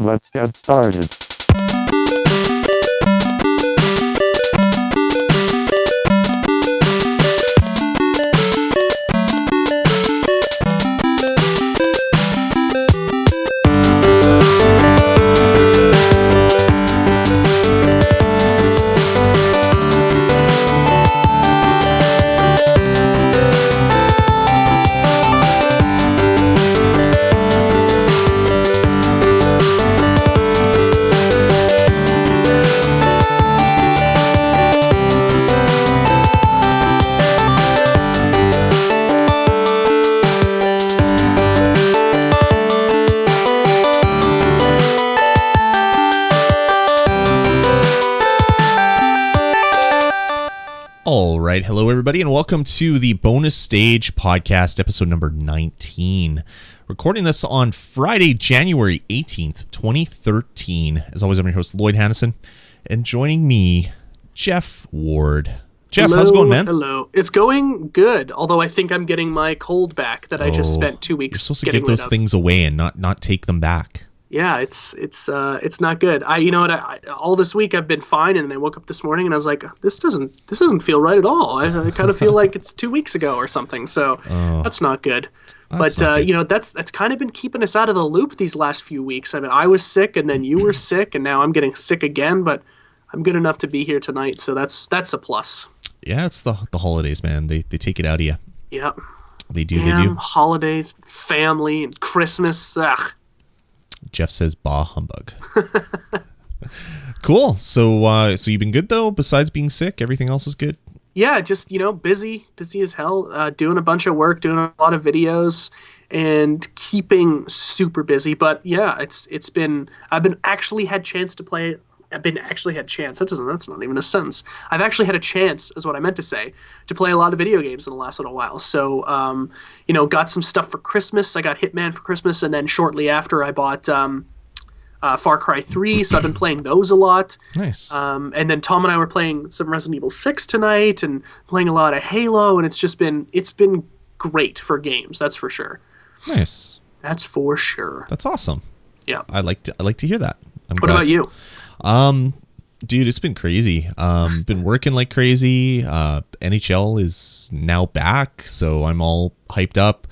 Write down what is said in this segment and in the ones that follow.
Let's get started. All right. Hello, everybody, and welcome to the Bonus Stage Podcast, episode number 19. Recording this on Friday, January 18th, 2013. As always, I'm your host, Lloyd Hannison, and joining me, Jeff Ward. Jeff, hello, how's it going, man? Hello. It's going good, although I think I'm getting my cold back that I just spent 2 weeks You're supposed to getting give those things away and not take them back. Yeah, it's not good. I all this week I've been fine, and then I woke up this morning and I was like, this doesn't feel right at all. I kind of feel like it's 2 weeks ago or something. So that's not good. But that's kind of been keeping us out of the loop these last few weeks. I mean, I was sick, and then you were sick, and now I'm getting sick again. But I'm good enough to be here tonight, so that's a plus. Yeah, it's the holidays, man. They take it out of you. Yeah, they do. Holidays, family, and Christmas. Ugh. Jeff says, bah humbug. Cool. So you've been good, though? Besides being sick, everything else is good? Yeah, just, busy as hell, doing a bunch of work, doing a lot of videos, and keeping super busy. But yeah, I've been actually had chance to play. That's not even a sentence. I've actually had a chance, is what I meant to say, to play a lot of video games in the last little while. So, got some stuff for Christmas. I got Hitman for Christmas, and then shortly after I bought Far Cry 3, so I've been playing those a lot. Nice. And then Tom and I were playing some Resident Evil 6 tonight, and playing a lot of Halo, and it's been great for games, that's for sure. Nice. That's for sure. That's awesome. Yeah. I like to hear that. What about you? Dude, it's been crazy. Been working like crazy. NHL is now back, so I'm all hyped up.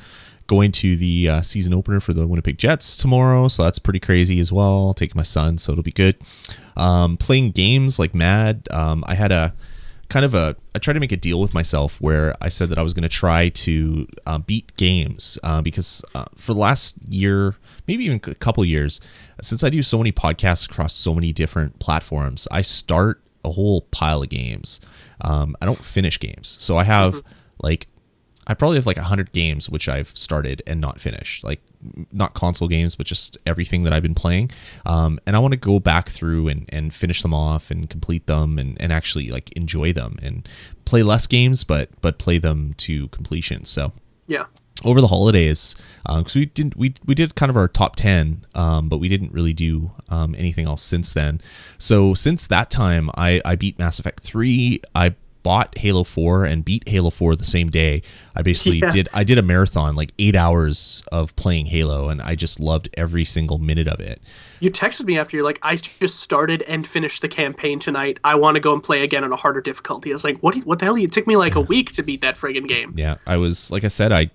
Going to the season opener for the Winnipeg Jets tomorrow, so that's pretty crazy as well. Taking my son, so it'll be good. Playing games like mad. I had I tried to make a deal with myself where I said that I was going to try to beat games because for the last year, maybe even a couple years, since I do so many podcasts across so many different platforms, I start a whole pile of games. I don't finish games. So I have I probably have 100 games which I've started and not finished, not console games, but just everything that I've been playing. And I want to go back through and finish them off and complete them and actually enjoy them and play less games, but play them to completion. So yeah. Over the holidays, because we did kind of our top 10, but we didn't really do anything else since then. So since that time, I beat Mass Effect 3. I bought Halo 4 and beat Halo 4 the same day. I basically did a marathon, 8 hours of playing Halo, and I just loved every single minute of it. You texted me after, you're like, I just started and finished the campaign tonight. I want to go and play again on a harder difficulty. I was like, what the hell? It took me a week to beat that friggin' game. Yeah, I was, like I said, I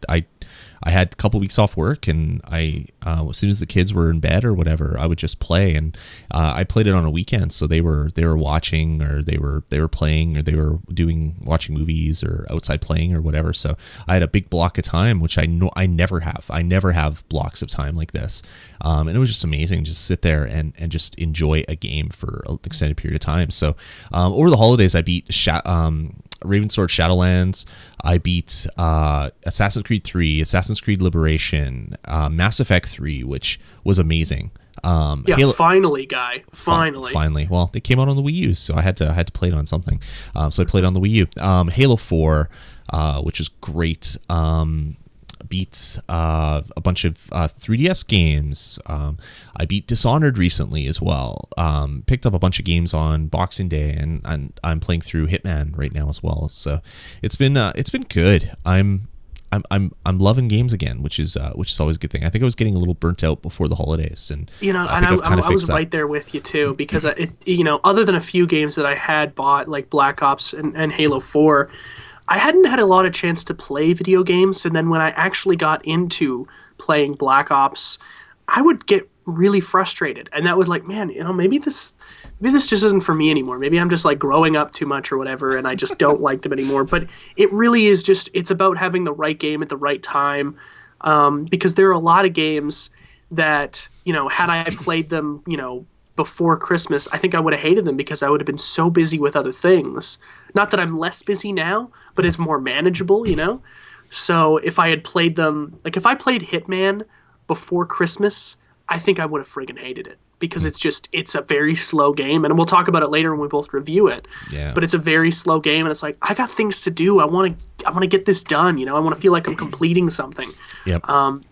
had a couple weeks off work, and as soon as the kids were in bed or whatever, I would just play. And I played it on a weekend, so they were watching, or they were playing, or they were watching movies or outside playing or whatever. So I had a big block of time, which I know I never have. I never have blocks of time like this, and it was just amazing. Just sit there and just enjoy a game for an extended period of time. So over the holidays, I beat Ravensword Shadowlands. I beat Assassin's Creed 3, Assassin's Creed Liberation, Mass Effect 3, which was amazing. Finally, guy. Finally. Well, they came out on the Wii U, so I had to play it on something. So I played on the Wii U. Halo 4, which was great. Beat a bunch of 3DS games. I beat Dishonored recently as well. Picked up a bunch of games on Boxing Day, and I'm playing through Hitman right now as well. So it's been good. I'm I'm loving games again, which is always a good thing. I think I was getting a little burnt out before the holidays, and And I was right there with you too, because other than a few games that I had bought, like Black Ops and Halo 4, I hadn't had a lot of chance to play video games. And then when I actually got into playing Black Ops, I would get really frustrated, and that would like, man, maybe this just isn't for me anymore. Maybe I'm just like growing up too much or whatever, and I just don't like them anymore. But it really is just, it's about having the right game at the right time, because there are a lot of games that, had I played them, before Christmas, I think I would have hated them because I would have been so busy with other things. Not that I'm less busy now, but it's more manageable. So if I had played them, like if I played Hitman before Christmas, I think I would have friggin' hated it, because it's a very slow game, and we'll talk about it later when we both review it. Yeah. But it's a very slow game, and it's like, I got things to do. I want to get this done. I want to feel like I'm completing something. Yep. And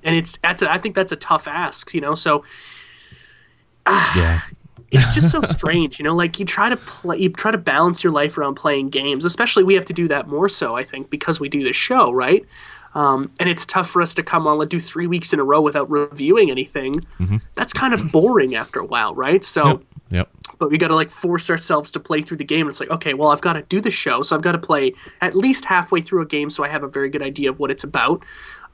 I think that's a tough ask. So. Yeah. It's just so strange, like you try to balance your life around playing games, especially we have to do that more so, I think, because we do this show, right? And it's tough for us to come on and do 3 weeks in a row without reviewing anything. Mm-hmm. That's kind of boring after a while, right? So, Yep. But we got to like force ourselves to play through the game. And it's like, okay, well, I've got to do the show, so I've got to play at least halfway through a game so I have a very good idea of what it's about.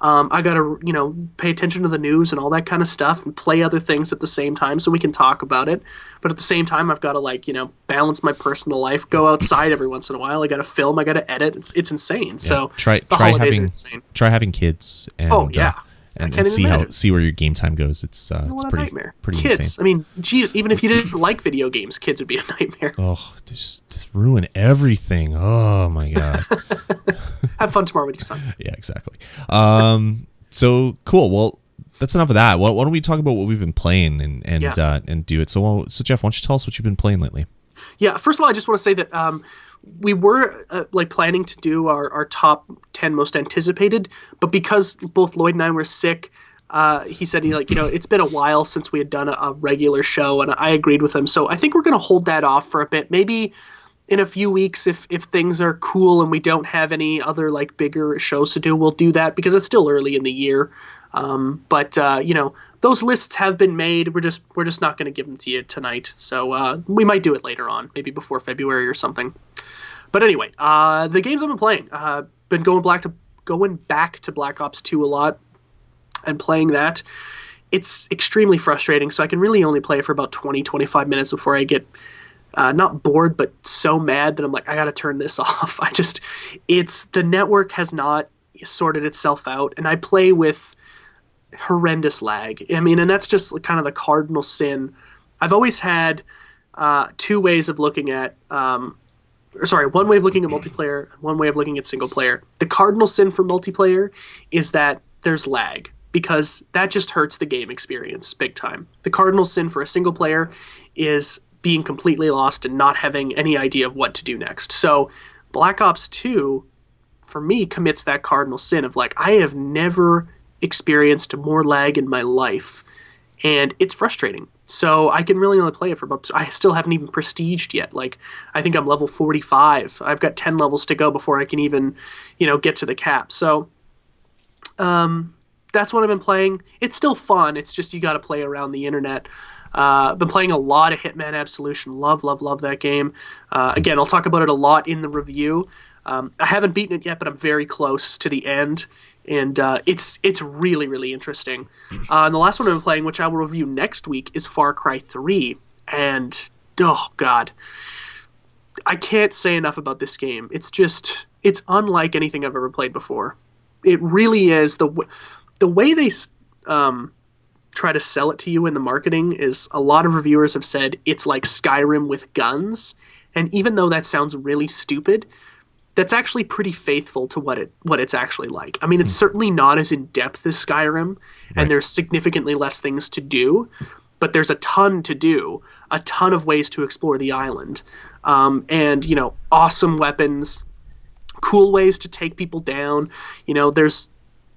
I got to, pay attention to the news and all that kind of stuff and play other things at the same time so we can talk about it. But at the same time, I've got to balance my personal life, go outside every once in a while. I got to film, I got to edit. It's insane. Yeah. So try having kids and and see where your game time goes. It's pretty nightmare. Pretty kids. insane. I mean, geez, even if you didn't like video games, kids would be a nightmare. Oh, just ruin everything. Oh my god. Have fun tomorrow with your son. Yeah, exactly. So cool. Well, that's enough of that. Why don't we talk about what we've been playing and do it? So Jeff, why don't you tell us what you've been playing lately? Yeah. First of all, I just want to say that we were planning to do our top 10 most anticipated, but because both Lloyd and I were sick, he said it's been a while since we had done a regular show, and I agreed with him. So I think we're going to hold that off for a bit. Maybe in a few weeks, if things are cool and we don't have any other like bigger shows to do, we'll do that, because it's still early in the year. But those lists have been made. We're just not going to give them to you tonight. So we might do it later on, maybe before February or something. But anyway, the games I've been playing, been going back to Black Ops 2 a lot and playing that. It's extremely frustrating. So I can really only play it for about 20-25 minutes before I get not bored, but so mad that I'm like, I got to turn this off. The network has not sorted itself out, and I play with horrendous lag. I mean, and that's just kind of the cardinal sin. I've always had two ways of looking at, one way of looking at multiplayer, one way of looking at single player. The cardinal sin for multiplayer is that there's lag, because that just hurts the game experience big time. The cardinal sin for a single player is being completely lost and not having any idea of what to do next. So Black Ops 2, for me, commits that cardinal sin of like, I have never experienced more lag in my life, and it's frustrating. So I can really only play it for I still haven't even prestiged yet. Like, I think I'm level 45. I've got 10 levels to go before I can even, get to the cap. So that's what I've been playing. It's still fun. It's just you got to play around the internet. I've been playing a lot of Hitman Absolution. Love that game. Again, I'll talk about it a lot in the review. I haven't beaten it yet, but I'm very close to the end, and it's really, really interesting. And the last one I've been playing, which I will review next week, is Far Cry 3. And, oh, God. I can't say enough about this game. It's unlike anything I've ever played before. It really is. The way they try to sell it to you in the marketing is, a lot of reviewers have said it's like Skyrim with guns. And even though that sounds really stupid, that's actually pretty faithful to what it's actually like. I mean, it's certainly not as in-depth as Skyrim, and there's significantly less things to do, but there's a ton to do, a ton of ways to explore the island, and, awesome weapons, cool ways to take people down. There's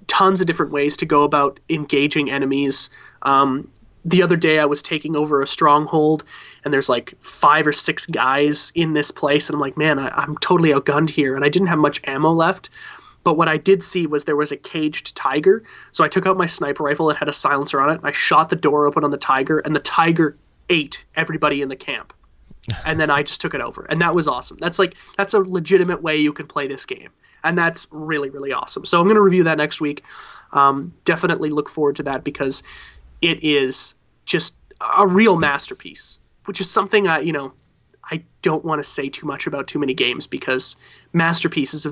tons of different ways to go about engaging enemies. The other day I was taking over a stronghold, and there's like 5 or 6 guys in this place, and I'm like, man, I'm totally outgunned here, and I didn't have much ammo left. But what I did see was there was a caged tiger. So I took out my sniper rifle. It had a silencer on it. I shot the door open on the tiger, and the tiger ate everybody in the camp. And then I just took it over. And that was awesome. That's a legitimate way you can play this game. And that's really, really awesome. So I'm going to review that next week. Definitely look forward to that because it is just a real masterpiece, which is something I don't want to say too much about too many games because masterpiece is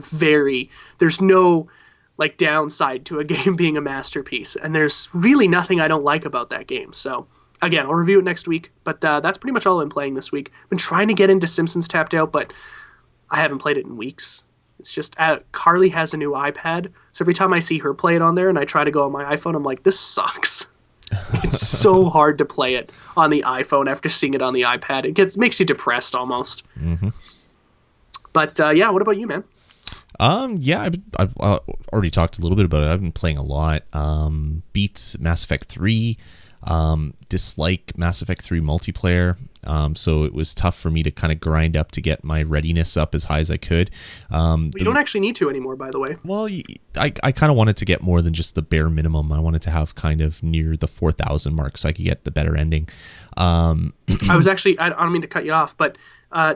there's no like downside to a game being a masterpiece. And there's really nothing I don't like about that game. So again, I'll review it next week, but that's pretty much all I've been playing this week. I've been trying to get into Simpsons Tapped Out, but I haven't played it in weeks. It's just Carly has a new iPad, so every time I see her play it on there and I try to go on my iPhone, I'm like, this sucks. It's so hard to play it on the iPhone after seeing it on the iPad. It makes you depressed almost. Mm-hmm. But yeah, what about you, man? Yeah, I've already talked a little bit about it. I've been playing a lot. Beat Mass Effect 3. Dislike Mass Effect 3 multiplayer. So it was tough for me to kind of grind up to get my readiness up as high as I could. You don't actually need to anymore, by the way. Well, I kind of wanted to get more than just the bare minimum. I wanted to have kind of near the 4,000 mark so I could get the better ending. I don't mean to cut you off, but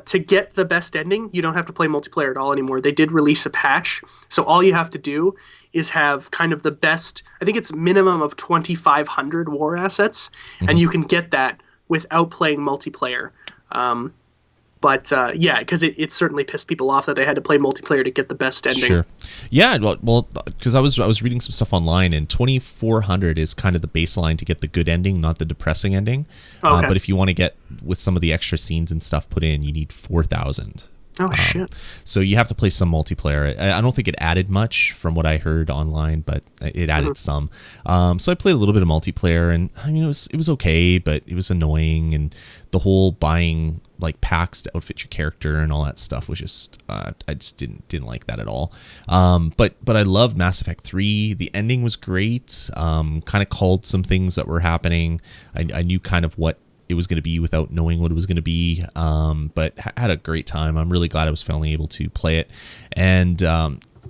to get the best ending, you don't have to play multiplayer at all anymore. They did release a patch, so all you have to do is have kind of the best, I think it's minimum of 2,500 war assets, and you can get that without playing multiplayer. Yeah, because it certainly pissed people off that they had to play multiplayer to get the best ending. Sure. Yeah, well, because I was reading some stuff online, and 2,400 is kind of the baseline to get the good ending, not the depressing ending. Okay. But if you want to get with some of the extra scenes and stuff put in, you need 4,000. Oh, shit. So you have to play some multiplayer. I don't think it added much from what I heard online, but it added some. So I played a little bit of multiplayer, and I mean, it was okay, but it was annoying, and the whole buying like packs to outfit your character and all that stuff was just I just didn't like that at all. But I loved Mass Effect 3. The ending was great. Kind of called some things that were happening. I knew kind of what it was going to be without knowing what it was going to be, but had a great time. I'm really glad I was finally able to play it. And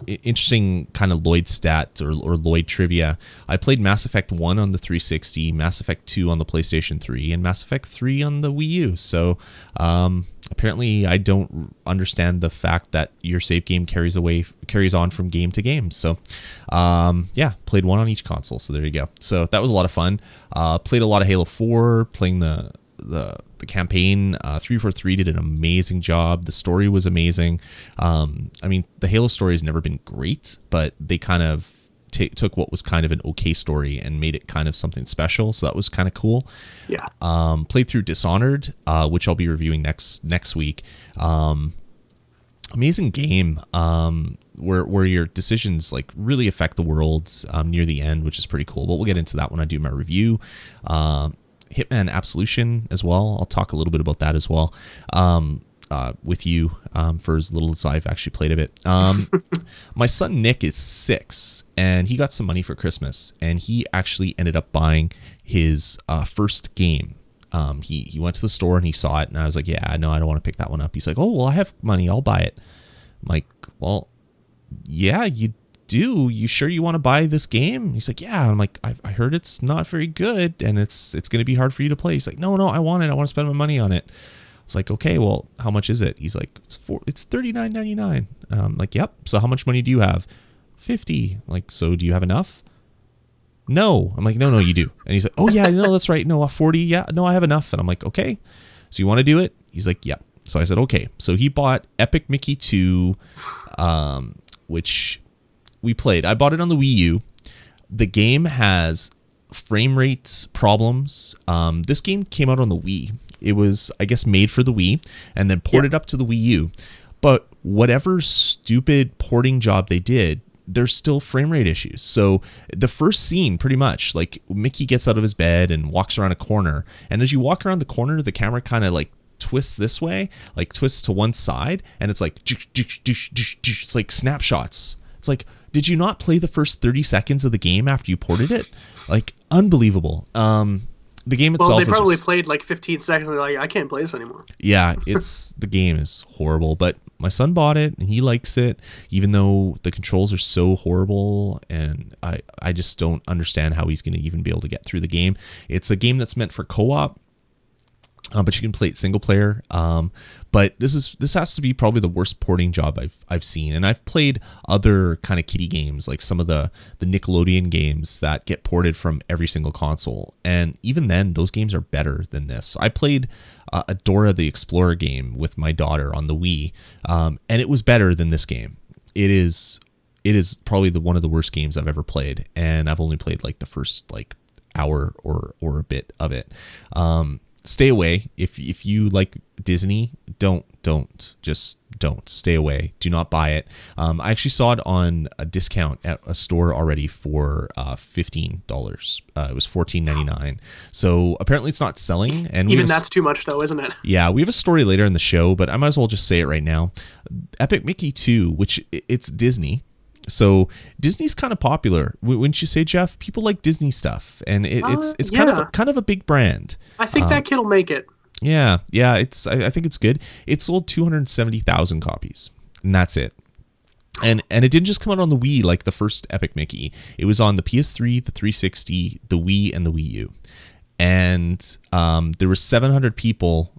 interesting kind of Lloyd stat or Lloyd trivia. I played Mass Effect 1 on the 360, Mass Effect 2 on the PlayStation 3, and Mass Effect 3 on the Wii U. So apparently I don't understand the fact that your save game carries on from game to game. So yeah, played one on each console. So there you go. So that was a lot of fun. Played a lot of Halo 4, playing the campaign. 343 did an amazing job. The story was amazing. I mean, the Halo story has never been great, but they kind of took what was kind of an okay story and made it kind of something special. So that was kind of cool. Yeah. Played through Dishonored, which I'll be reviewing next week. Amazing game, where your decisions like really affect the world near the end, which is pretty cool. But we'll get into that when I do my review. Hitman Absolution as well. I'll talk a little bit about that as well with you for as little as I've actually played of it. My son Nick is 6, and he got some money for Christmas, and he actually ended up buying his first game. He went to the store and he saw it, and I was like, yeah, no, I don't want to pick that one up. He's like, oh, well, I have money, I'll buy it. I'm like, well, yeah, you do. You sure you want to buy this game? He's like, yeah. I'm like, I heard it's not very good, and it's going to be hard for you to play. He's like, no, I want it. I want to spend my money on it. I was like, okay, well, how much is it? He's like, it's $39.99. Like, yep. So how much money do you have? $50. I'm like, so do you have enough? No. I'm like, no, you do. And he's like, oh yeah, no, that's right. No, 40. Yeah, no, I have enough. And I'm like, okay. So you want to do it? He's like, yep. So I said, okay. So he bought Epic Mickey 2, which we played. I bought it on the Wii U. The game has frame rate problems. This game came out on the Wii. It was, I guess, made for the Wii and then ported up to the Wii U. But whatever stupid porting job they did, there's still frame rate issues. So the first scene, pretty much, like Mickey gets out of his bed and walks around a corner. And as you walk around the corner, the camera kind of like twists this way, like twists to one side. And it's like, it's like snapshots. It's like, did you not play the first 30 seconds of the game after you ported it? Like, unbelievable. The game Well, itself they is probably just, played like 15 seconds and they're like, I can't play this anymore. yeah, the game is horrible, but my son bought it and he likes it, even though the controls are so horrible, and I just don't understand how he's going to even be able to get through the game. It's a game that's meant for co-op, but you can play it single player. But this has to be probably the worst porting job I've seen. And I've played other kind of kiddie games, like some of the Nickelodeon games that get ported from every single console, and even then, those games are better than this. I played a Dora the Explorer game with my daughter on the Wii, and it was better than this game. It is probably one of the worst games I've ever played, and I've only played like the first like hour or a bit of it. Stay away if you like Disney. Don't stay away. Do not buy it. I actually saw it on a discount at a store already for $15. It was $14.99. So apparently it's not selling. And even that's too much, though, isn't it? Yeah, we have a story later in the show, but I might as well just say it right now. Epic Mickey 2, which it's Disney. So Disney's kind of popular, wouldn't you say, Jeff? People like Disney stuff, and it's kind of a big brand. I think that kid will make it. Yeah. I think it's good. It sold 270,000 copies, and that's it. And it didn't just come out on the Wii like the first Epic Mickey. It was on the PS3, the 360, the Wii, and the Wii U. And there were 700 people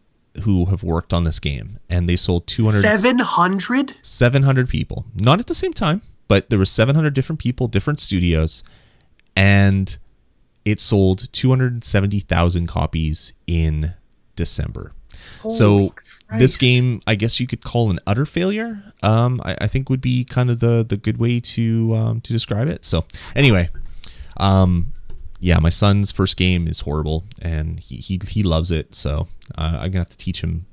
who have worked on this game, and they sold 700 people, not at the same time. But there were 700 different people, different studios, and it sold 270,000 copies in December. So this game, I guess you could call an utter failure. I think would be kind of the good way to describe it. So anyway, yeah, my son's first game is horrible, and he loves it. So I'm gonna have to teach him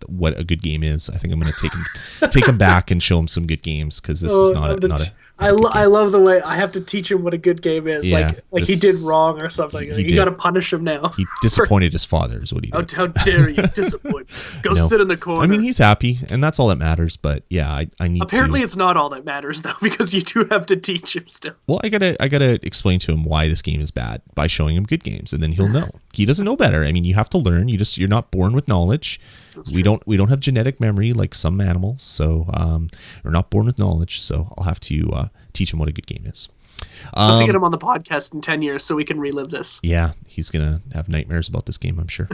what a good game is. I think I'm going to take him back and show him some good games, because this is not a I love the way I have to teach him what a good game is. Yeah, like he did wrong or something. You got to punish him now. He disappointed his father is what he did. How dare you disappoint me? Go sit in the corner. I mean, he's happy, and that's all that matters. But yeah, I need Apparently it's not all that matters, though, because you do have to teach him still. Well, I gotta explain to him why this game is bad by showing him good games, and then he'll know. He doesn't know better. I mean, you have to learn. You're not born with knowledge. We don't have genetic memory like some animals, so we're not born with knowledge. So I'll have to teach him what a good game is. I'll have to get him on the podcast in 10 years so we can relive this. Yeah, he's gonna have nightmares about this game, I'm sure.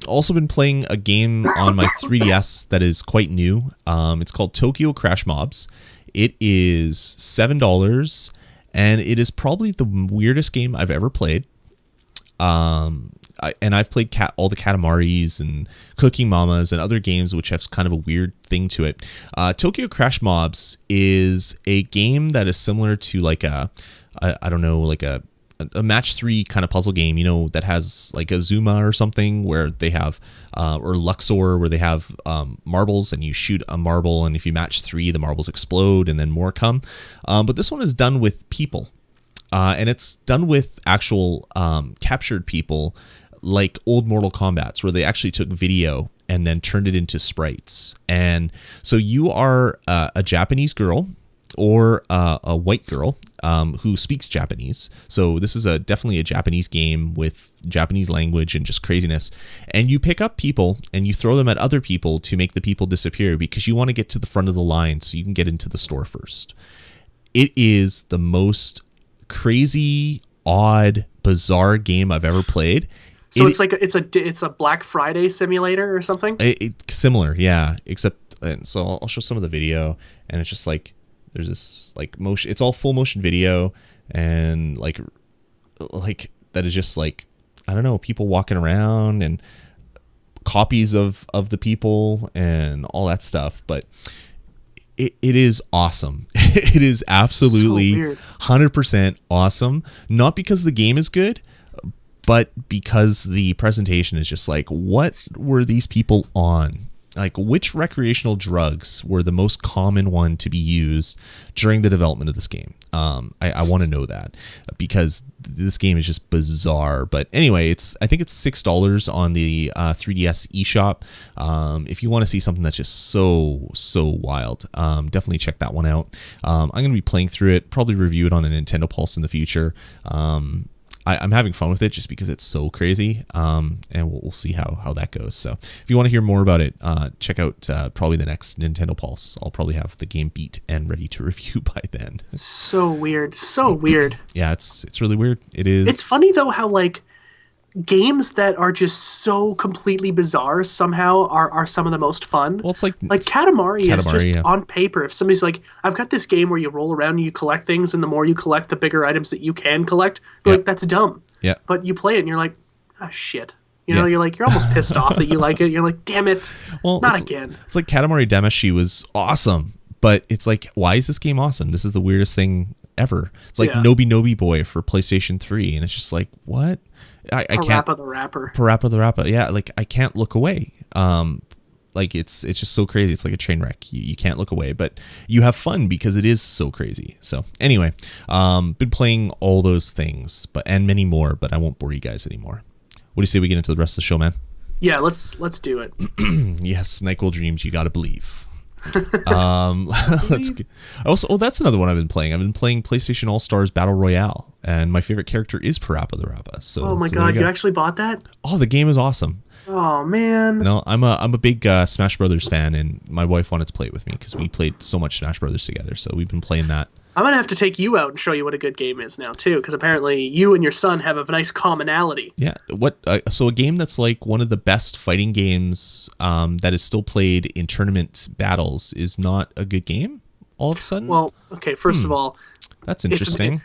Also been playing a game on my 3DS that is quite new. It's called Tokyo Crash Mobs. It is $7, and it is probably the weirdest game I've ever played. I've played all the Katamaris and Cooking Mamas and other games which have kind of a weird thing to it. Tokyo Crash Mobs is a game that is similar to like a match 3 kind of puzzle game, that has like a Zuma or something where they have, or Luxor where they have marbles, and you shoot a marble, and if you match 3, the marbles explode and then more come. But this one is done with people. And it's done with actual captured people, like old Mortal Kombats, where they actually took video and then turned it into sprites. And so you are a Japanese girl or a white girl who speaks Japanese. So this is definitely a Japanese game with Japanese language and just craziness. And you pick up people and you throw them at other people to make the people disappear, because you want to get to the front of the line so you can get into the store first. It is the most crazy, odd, bizarre game I've ever played. So it's a Black Friday simulator or something? Similar, yeah. So I'll show some of the video, and it's just like there's this like motion. It's all full motion video, and like that is just like, I don't know, people walking around and copies of the people and all that stuff. But it is awesome. It is absolutely 100% awesome. Not because the game is good, but because the presentation is just like, what were these people on? Like, which recreational drugs were the most common one to be used during the development of this game? I want to know that, because this game is just bizarre. But anyway, I think it's $6 on the 3DS eShop. If you want to see something that's just so wild, definitely check that one out. I'm going to be playing through it, probably review it on a Nintendo Pulse in the future. I'm having fun with it just because it's so crazy. And we'll see how that goes. So if you want to hear more about it, check out probably the next Nintendo Pulse. I'll probably have the game beat and ready to review by then. So weird. So weird. Yeah, it's really weird. It is. It's funny though how like games that are just so completely bizarre somehow are some of the most fun. Well, it's like Katamari is just yeah. on paper. If somebody's like, I've got this game where you roll around and you collect things, and the more you collect, the bigger items that you can collect. You're like, that's dumb. Yeah. But you play it and you're like, ah, shit. You know, you're almost pissed off that you like it. You're like, damn it. Well, not again. It's like Katamari Damacy was awesome, but it's like, why is this game awesome? This is the weirdest thing ever. It's like Nobi Nobi Boy for PlayStation 3, and it's just like, what? I can't. Parappa the Rapper. Parappa the Rapper. Yeah, like I can't look away. Like it's just so crazy. It's like a train wreck. You can't look away, but you have fun because it is so crazy. So anyway, been playing all those things, and many more, but I won't bore you guys anymore. What do you say we get into the rest of the show, man? Yeah, let's do it. Yes, NyQuil Dreams. You gotta believe. Let's get, also, that's another one I've been playing. I've been playing PlayStation All Stars Battle Royale, and my favorite character is Parappa the Rapper. So, oh my god, you actually bought that? Oh, the game is awesome. Oh man. No, I'm a big Smash Brothers fan, and my wife wanted to play it with me because we played so much Smash Brothers together. So we've been playing that. I'm gonna have to take you out and show you what a good game is now too, because apparently you and your son have a nice commonality. Yeah. What? So a game that's like one of the best fighting games that is still played in tournament battles is not a good game. All of a sudden. Well, okay. First of all, that's interesting.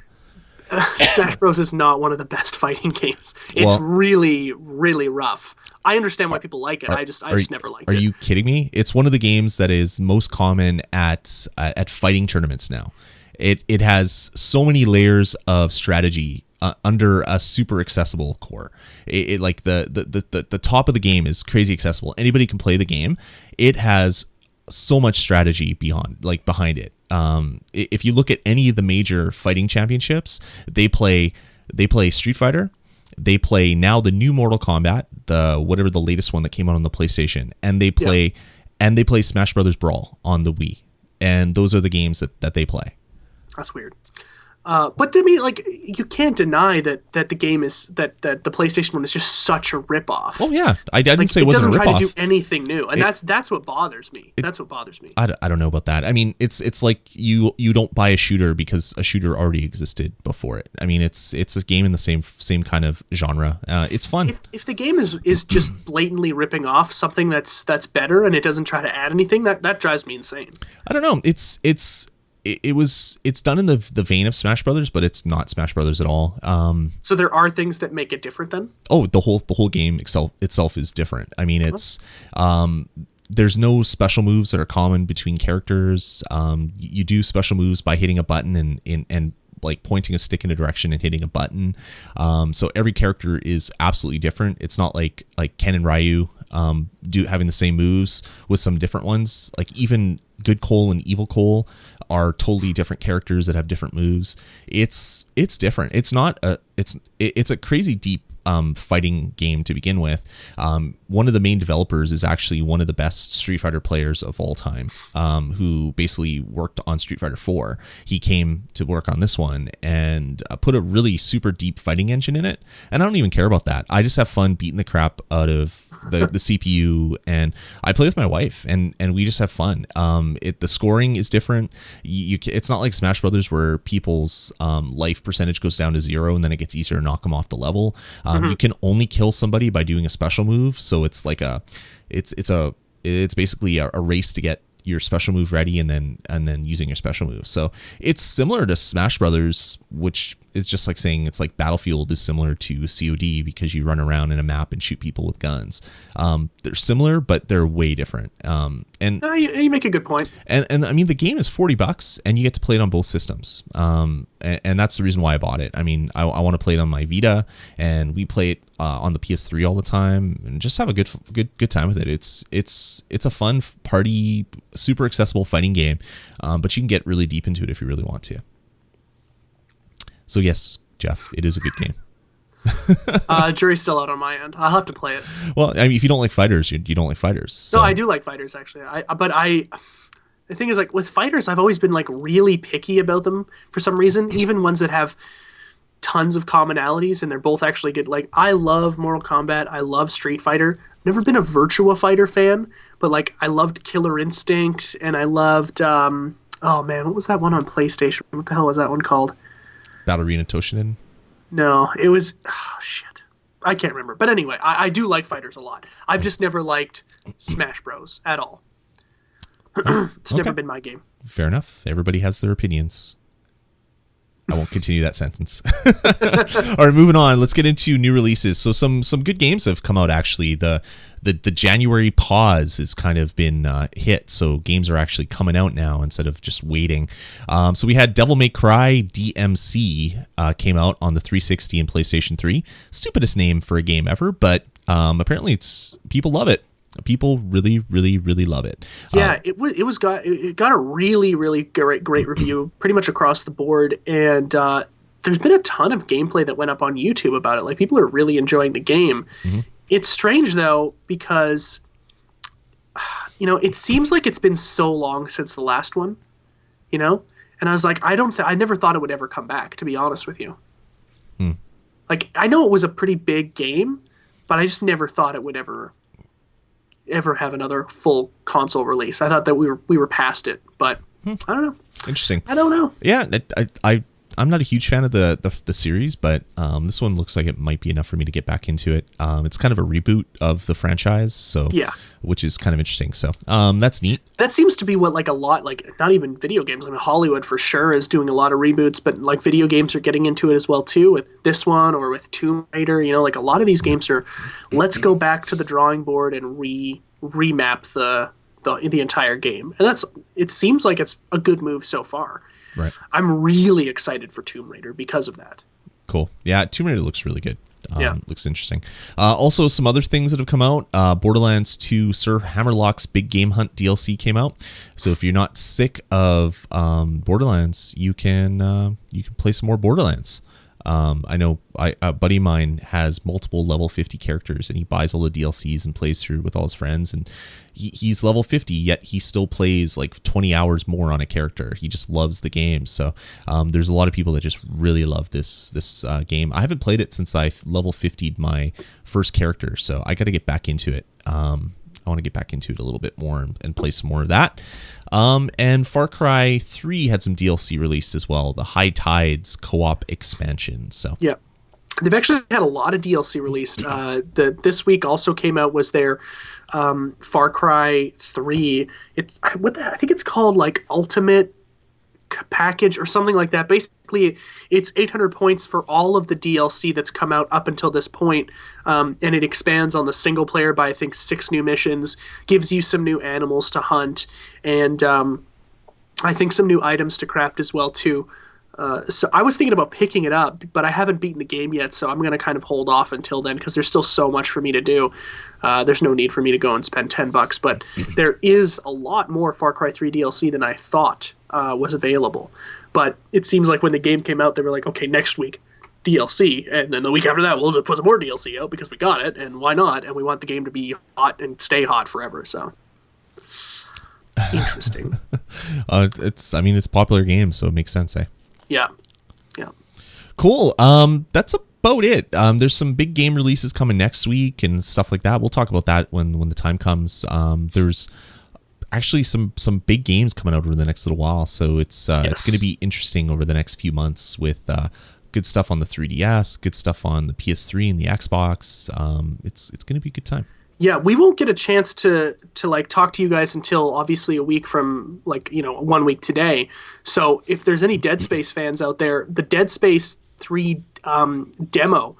Smash Bros is not one of the best fighting games. It's really, really rough. I understand why people like it. I just never liked it. Are you kidding me? It's one of the games that is most common at fighting tournaments now. It has so many layers of strategy under a super accessible core. It like the top of the game is crazy accessible. Anybody can play the game. It has so much strategy behind it. If you look at any of the major fighting championships, they play Street Fighter. They play now the new Mortal Kombat, whatever the latest one that came out on the PlayStation, and they play Smash Brothers Brawl on the Wii. And those are the games that they play. That's weird. But I mean, like, you can't deny that the game is that the PlayStation one is just such a ripoff. Oh yeah, I didn't say it wasn't a ripoff. It doesn't try to do anything new, and that's what bothers me. That's what bothers me. I don't know about that. I mean, it's like you don't buy a shooter because a shooter already existed before it. I mean, it's a game in the same kind of genre. It's fun. If the game is just blatantly ripping off something that's better and it doesn't try to add anything, that drives me insane. I don't know. It's done in the vein of Smash Brothers, but it's not Smash Brothers at all. So there are things that make it different then? Oh, the whole game itself is different. I mean, it's there's no special moves that are common between characters. You do special moves by hitting a button and like pointing a stick in a direction and hitting a button. So every character is absolutely different. It's not like Ken and Ryu having the same moves with some different ones. Like even Good Cole and Evil Cole are totally different characters that have different moves. It's different. It's a crazy deep fighting game to begin with. One of the main developers is actually one of the best Street Fighter players of all time, who basically worked on Street Fighter 4. He came to work on this one and put a really super deep fighting engine in it. And I don't even care about that. I just have fun beating the crap out of the CPU, and I play with my wife, and we just have fun. The scoring is different. It's not like Smash Brothers where people's life percentage goes down to 0 and then it gets easier to knock them off the level. You can only kill somebody by doing a special move, so it's like it's basically a race to get your special move ready and then using your special move. So it's similar to Smash Brothers, which is just like saying it's like Battlefield is similar to COD because you run around in a map and shoot people with guns. They're similar, but they're way different. And no, you make a good point. And I mean, the game is $40 and you get to play it on both systems. And that's the reason why I bought it. I mean, I want to play it on my Vita, and we play it on the PS3 all the time and just have a good time with it. It's a fun party, super accessible fighting game, but you can get really deep into it if you really want to. So yes, Jeff, it is a good game. Jury's still out on my end. I'll have to play it. Well, I mean, if you don't like fighters, you don't like fighters. So. No, I do like fighters actually. The thing is, like with fighters, I've always been like really picky about them for some reason. Even ones that have tons of commonalities, and they're both actually good. Like, I love Mortal Kombat. I love Street Fighter. Never been a Virtua Fighter fan, but like I loved Killer Instinct, and I loved oh man, what was that one on PlayStation? What the hell was that one called? Battle Arena Toshinden. No, it was shit. I can't remember. But anyway, I do like fighters a lot. I've just never liked Smash Bros. At all. It's never been my game. Fair enough. Everybody has their opinions. I won't continue that sentence. All right, moving on. Let's get into new releases. So some good games have come out, actually. The January pause has kind of been hit, so games are actually coming out now instead of just waiting. So we had Devil May Cry DMC came out on the 360 and PlayStation 3. Stupidest name for a game ever, but apparently people love it. People really, really, really love it. Yeah, it got a really, really great review pretty much across the board, and there's been a ton of gameplay that went up on YouTube about it. Like, people are really enjoying the game. Mm-hmm. It's strange though, because it seems like it's been so long since the last one, and I was like, I never thought it would ever come back, to be honest with you. Like, I know it was a pretty big game, but I just never thought it would ever have another full console release. I thought that we were past it, but I don't know. Interesting. I don't know. Yeah, I'm not a huge fan of the series, but this one looks like it might be enough for me to get back into it. It's kind of a reboot of the franchise, so yeah, which is kind of interesting. So that's neat. That seems to be what, like, a lot, like, not even video games. I mean, Hollywood for sure is doing a lot of reboots, but like video games are getting into it as well too, with this one or with Tomb Raider. Like, a lot of these games are, let's go back to the drawing board and remap the entire game, and it seems like it's a good move so far. Right. I'm really excited for Tomb Raider because of that. Cool. Yeah, Tomb Raider looks really good. Looks interesting. Also, some other things that have come out. Borderlands 2 Sir Hammerlock's Big Game Hunt DLC came out. So if you're not sick of Borderlands, you can play some more Borderlands. I know a buddy of mine has multiple level 50 characters, and he buys all the DLCs and plays through with all his friends, and he's level 50, yet he still plays like 20 hours more on a character. He just loves the game. So there's a lot of people that just really love this game. I haven't played it since I level 50'd my first character, so I got to get back into it. I want to get back into it a little bit more and play some more of that. And Far Cry 3 had some DLC released as well, the High Tides co-op expansion. So yeah, they've actually had a lot of DLC released. This week also came out was their Far Cry 3. I think it's called like Ultimate Package or something like that. Basically, it's 800 points for all of the DLC that's come out up until this point, and it expands on the single player by, I think, 6 new missions, gives you some new animals to hunt, and I think some new items to craft as well too. So I was thinking about picking it up, but I haven't beaten the game yet, so I'm going to kind of hold off until then because there's still so much for me to do. There's no need for me to go and spend $10, but there is a lot more Far Cry 3 DLC than I thought was available. But it seems like when the game came out, they were like, okay, next week, DLC, and then the week after that, we'll put some more DLC out because we got it, and why not? And we want the game to be hot and stay hot forever, so... Interesting. It's a popular game, so it makes sense, eh? Yeah. Cool. That's about it. There's some big game releases coming next week and stuff like that. We'll talk about that when the time comes. There's actually some big games coming out over the next little while, so it's going to be interesting over the next few months with good stuff on the 3DS, good stuff on the PS3 and the Xbox. It's going to be a good time. Yeah, we won't get a chance to like talk to you guys until obviously a week from 1 week today. So if there's any Dead Space fans out there, the Dead Space 3 demo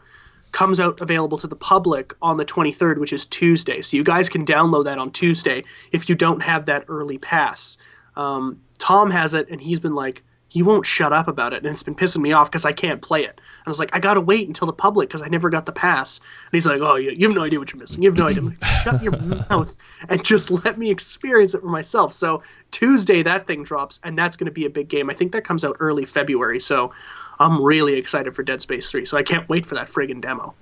comes out available to the public on the 23rd, which is Tuesday. So you guys can download that on Tuesday if you don't have that early pass. Tom has it, and he's been like, he won't shut up about it, and it's been pissing me off because I can't play it. And I was like, I gotta wait until the public because I never got the pass. And he's like, oh, you have no idea what you're missing. You have no idea. Like, shut your mouth and just let me experience it for myself. So Tuesday, that thing drops, and that's going to be a big game. I think that comes out early February, so I'm really excited for Dead Space 3. So I can't wait for that friggin' demo.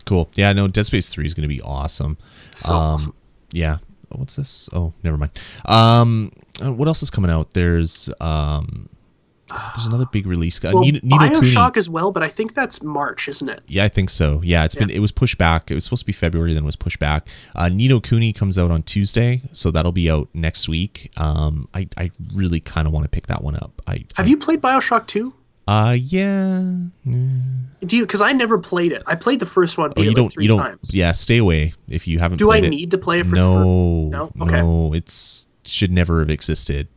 Cool. Yeah, no, Dead Space 3 is going to be awesome. So awesome. Yeah. What's this? Oh, never mind. What else is coming out? There's... There's another big release. Well, Nino BioShock Kuni. as well, but I think that's March, isn't it? Yeah, I think so. Yeah, it was pushed back. It was supposed to be February, then it was pushed back. Nino Kuni comes out on Tuesday, so that'll be out next week. I really kind of want to pick that one up. Have you played BioShock 2? Yeah. Do you? Because I never played it. I played the first one. Oh, you don't. Three times. Yeah, stay away if you haven't. Do I played it. need to play it for? No, Okay. no. It's should never have existed.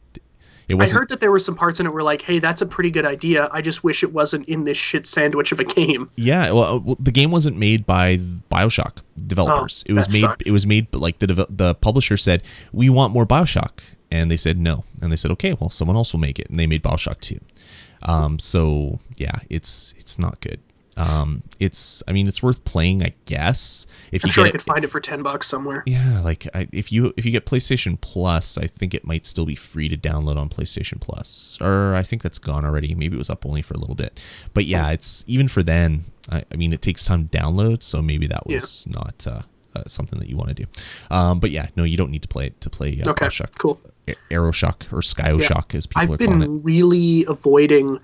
I heard that there were some parts in it where like, hey, that's a pretty good idea. I just wish it wasn't in this shit sandwich of a game. Yeah, well, the game wasn't made by BioShock developers. It was made, but like the publisher said, we want more BioShock, and they said no, and they said okay, well, someone else will make it, and they made BioShock 2. So yeah, it's not good. It's worth playing, I guess. I'm sure I could find it for $10 somewhere. Yeah, like if you get PlayStation Plus, I think it might still be free to download on PlayStation Plus, or I think that's gone already. Maybe it was up only for a little bit, but yeah, it's even for then. I mean, it takes time to download, so maybe that was not something that you want to do. But yeah, no, you don't need to play it to play BioShock. Cool. Aeroshock or Skyoshock, as people are calling it. I've been really avoiding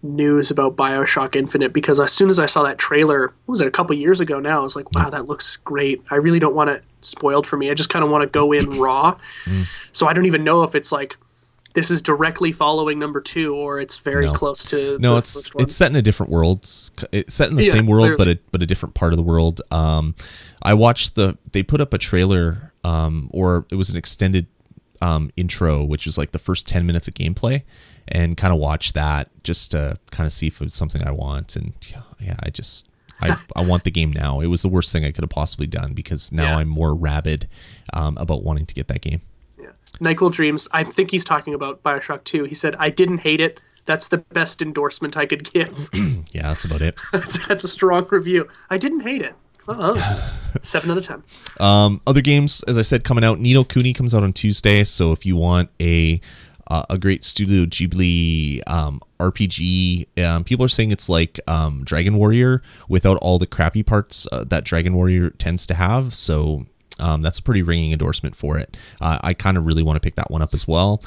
news about BioShock Infinite because as soon as I saw that trailer, what was it, a couple years ago now, I was like, wow, that looks great. I really don't want it spoiled for me. I just kind of want to go in raw. So I don't even know if it's like this is directly following number 2 or it's very close to it's set in a different world. It's set in the same world, clearly. but a different part of the world. I watched they put up a trailer, or it was an extended intro, which was like the first 10 minutes of gameplay, and kind of watch that just to kind of see if it's something I want. And yeah, I want the game now. It was the worst thing I could have possibly done because now I'm more rabid about wanting to get that game. Yeah. NyQuil Dreams, I think he's talking about BioShock 2. He said, I didn't hate it. That's the best endorsement I could give. Yeah, that's about it. That's a strong review. I didn't hate it. 7 out of 10. Other games, as I said, coming out. Nino Kuni comes out on Tuesday, so if you want a great Studio Ghibli RPG, people are saying it's like Dragon Warrior without all the crappy parts that Dragon Warrior tends to have. So that's a pretty ringing endorsement for it. I kind of really want to pick that one up as well.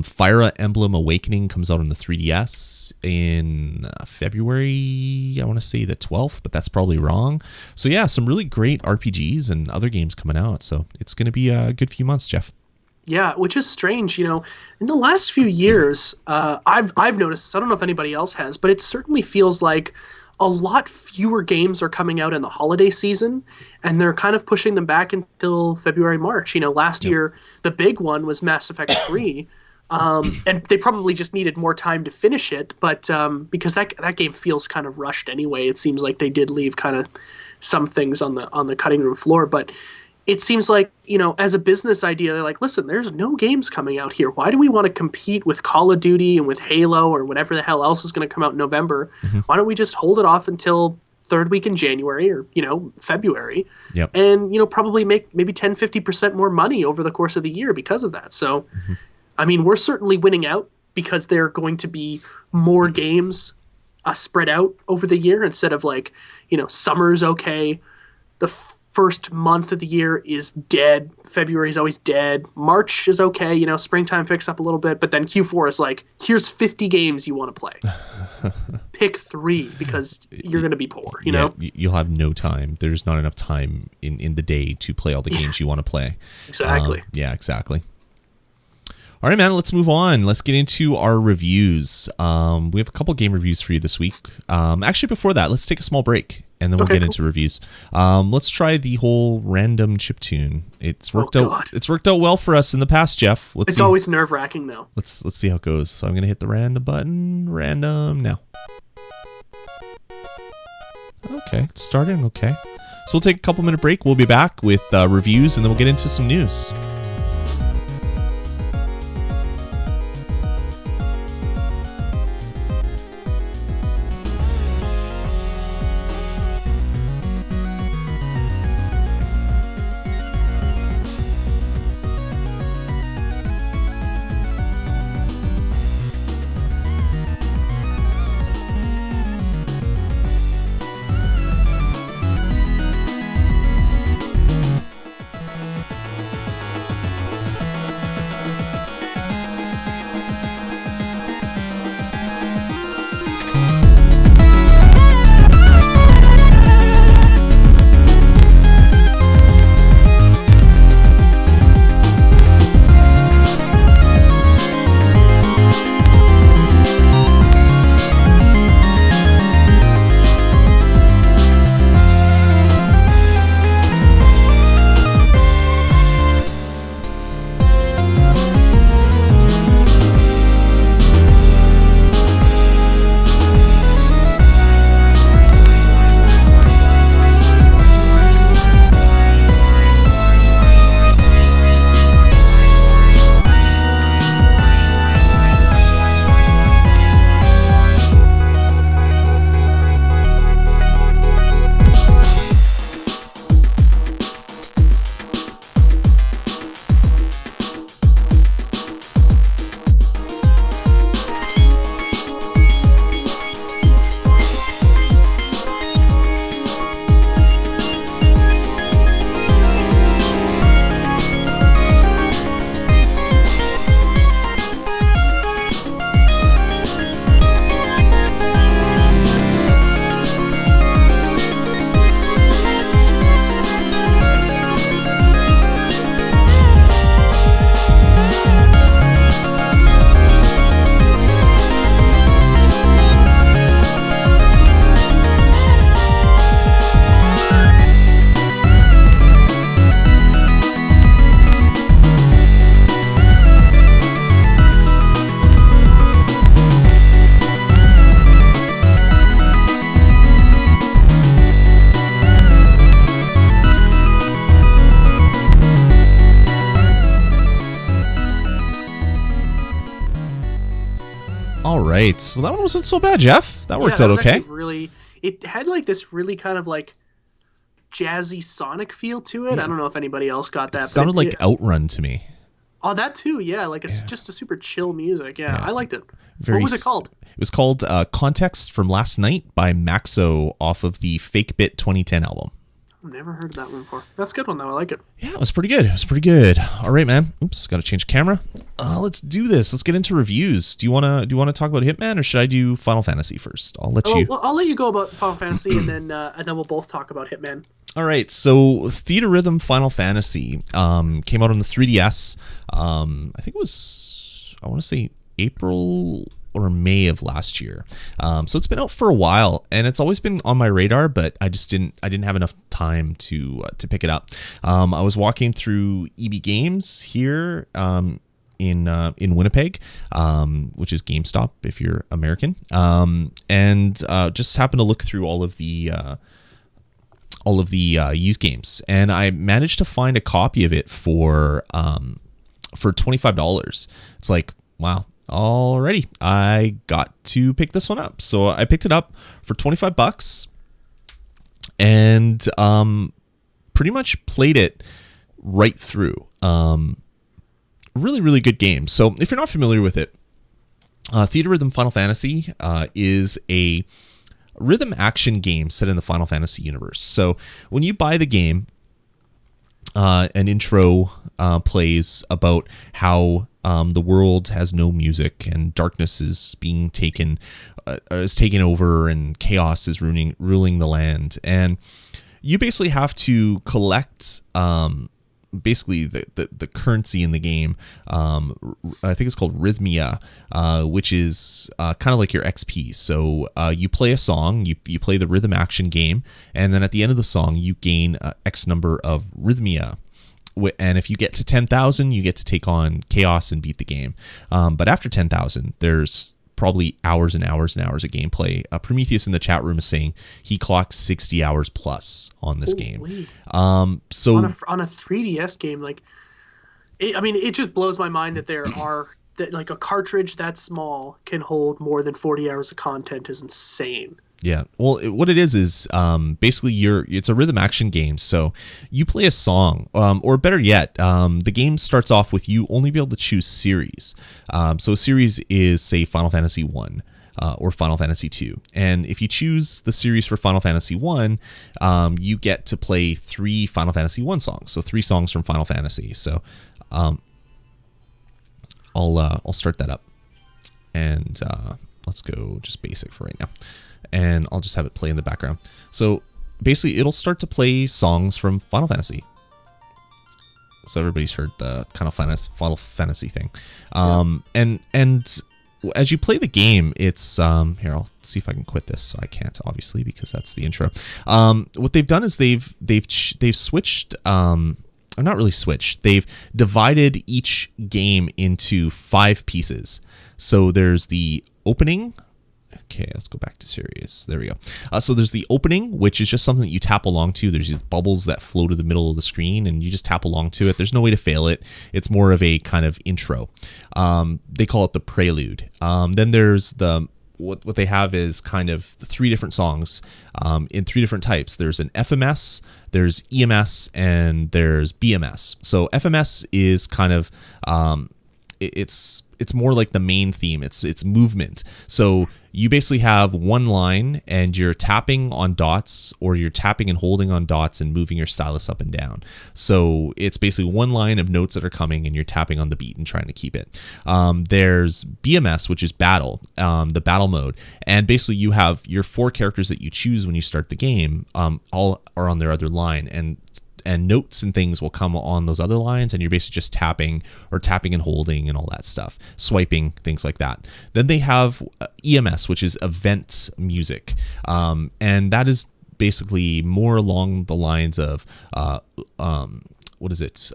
Fire Emblem Awakening comes out on the 3DS in February, I want to say the 12th, but that's probably wrong. So yeah, some really great RPGs and other games coming out. So it's going to be a good few months, Jeff. Yeah, which is strange. In the last few years, I've noticed this. I don't know if anybody else has, but it certainly feels like a lot fewer games are coming out in the holiday season, and they're kind of pushing them back until February, March. Last year, the big one was Mass Effect 3, and they probably just needed more time to finish it, but because that game feels kind of rushed anyway, it seems like they did leave kind of some things on the cutting room floor, but it seems like, as a business idea, they're like, listen, there's no games coming out here. Why do we want to compete with Call of Duty and with Halo or whatever the hell else is going to come out in November? Mm-hmm. Why don't we just hold it off until third week in January or, February? Yep. And, probably make maybe 10, 50% more money over the course of the year because of that. So, I mean, we're certainly winning out because there are going to be more games spread out over the year instead of like, summer's okay. The first month of the year is dead. February is always dead. March is okay. Springtime picks up a little bit, but then Q4 is like, here's 50 games you want to play. Pick 3 because you're going to be poor, you know? You'll have no time. There's not enough time in the day to play all the games you want to play. Exactly. Yeah, exactly. All right, man, let's move on. Let's get into our reviews. We have a couple game reviews for you this week. Actually, before that, let's take a small break, and then we'll get into reviews. Let's try the whole random chiptune. It's worked out. It's worked out well for us in the past, Jeff. It's always nerve-wracking, though. Let's see how it goes. So I'm going to hit the random button. Random now. Okay, it's starting. Okay. So we'll take a couple minute break. We'll be back with reviews, and then we'll get into some news. right. Well, that one wasn't so bad, Jeff. That worked out okay. Really, it had like this really kind of like jazzy sonic feel to it. Yeah. I don't know if anybody else got that. It sounded like Outrun to me. Oh, that too. Yeah, like it's just a super chill music. Yeah, I liked it. Very What was it called? It was called Context from Last Night by Maxo off of the Fake Bit 2010 album. I've never heard of that one before. That's a good one though. I like it. Yeah, it was pretty good. It was pretty good. All right, man. Oops, got to change camera. Let's do this. Let's get into reviews. Do you wanna talk about Hitman, or should I do Final Fantasy first? I'll let you. I'll let you go about Final Fantasy, and then we'll both talk about Hitman. All right, so Theatrhythm Final Fantasy came out on the 3DS. I think it was, I want to say April or May of last year. So it's been out for a while, and it's always been on my radar, but I didn't have enough time to pick it up. I was walking through EB Games here in Winnipeg, which is GameStop if you're American, and just happened to look through all of the used games, and I managed to find a copy of it for $25. It's like, wow. Alrighty, I got to pick this one up. So I picked it up for $25 and pretty much played it right through. Really, really good game. So if you're not familiar with it, Theatrhythm Final Fantasy is a rhythm action game set in the Final Fantasy universe. So when you buy the game, an intro plays about how the world has no music and darkness is being taken over and chaos is ruling the land, and you basically have to collect basically the currency in the game. I think it's called Rhythmia, which is kind of like your XP. So you play a song, you play the rhythm action game, and then at the end of the song you gain X number of Rhythmia. And if you get to 10,000, you get to take on Chaos and beat the game. But after 10,000, there's probably hours and hours and hours of gameplay. Prometheus in the chat room is saying he clocked 60 hours plus on this game. So on a 3DS game, like, it just blows my mind that that like a cartridge that small can hold more than 40 hours of content is insane. Yeah. Well, what it is basically it's a rhythm action game. So you play a song, or better yet, the game starts off with you only be able to choose series. So a series is, say, Final Fantasy 1 or Final Fantasy 2. And if you choose the series for Final Fantasy 1, you get to play 3 Final Fantasy 1 songs. So 3 songs from Final Fantasy. So I'll start that up. And let's go just basic for right now. And I'll just have it play in the background. So basically it'll start to play songs from Final Fantasy. So everybody's heard the kind of Final Fantasy thing. And as you play the game, it's here, I'll see if I can quit this. I can't, obviously, because that's the intro. What they've done is they've switched, or not really switched, they've divided each game into 5 pieces. So there's the opening. Okay, let's go back to series. There we go. So there's the opening, which is just something that you tap along to. There's these bubbles that flow to the middle of the screen, and you just tap along to it. There's no way to fail it. It's more of a kind of intro. They call it the prelude. Then there's what they have is kind of 3 different songs in 3 different types. There's an FMS, there's EMS, and there's BMS. So FMS is kind of it's more like the main theme. It's movement. So you basically have one line and you're tapping on dots, or you're tapping and holding on dots and moving your stylus up and down. So it's basically one line of notes that are coming and you're tapping on the beat and trying to keep it. There's BMS, which is battle, the battle mode. And basically you have your 4 characters that you choose when you start the game, all are on their other line, and notes and things will come on those other lines, and you're basically just tapping and holding and all that stuff, swiping, things like that. Then they have EMS, which is event music, and that is basically more along the lines of what is it?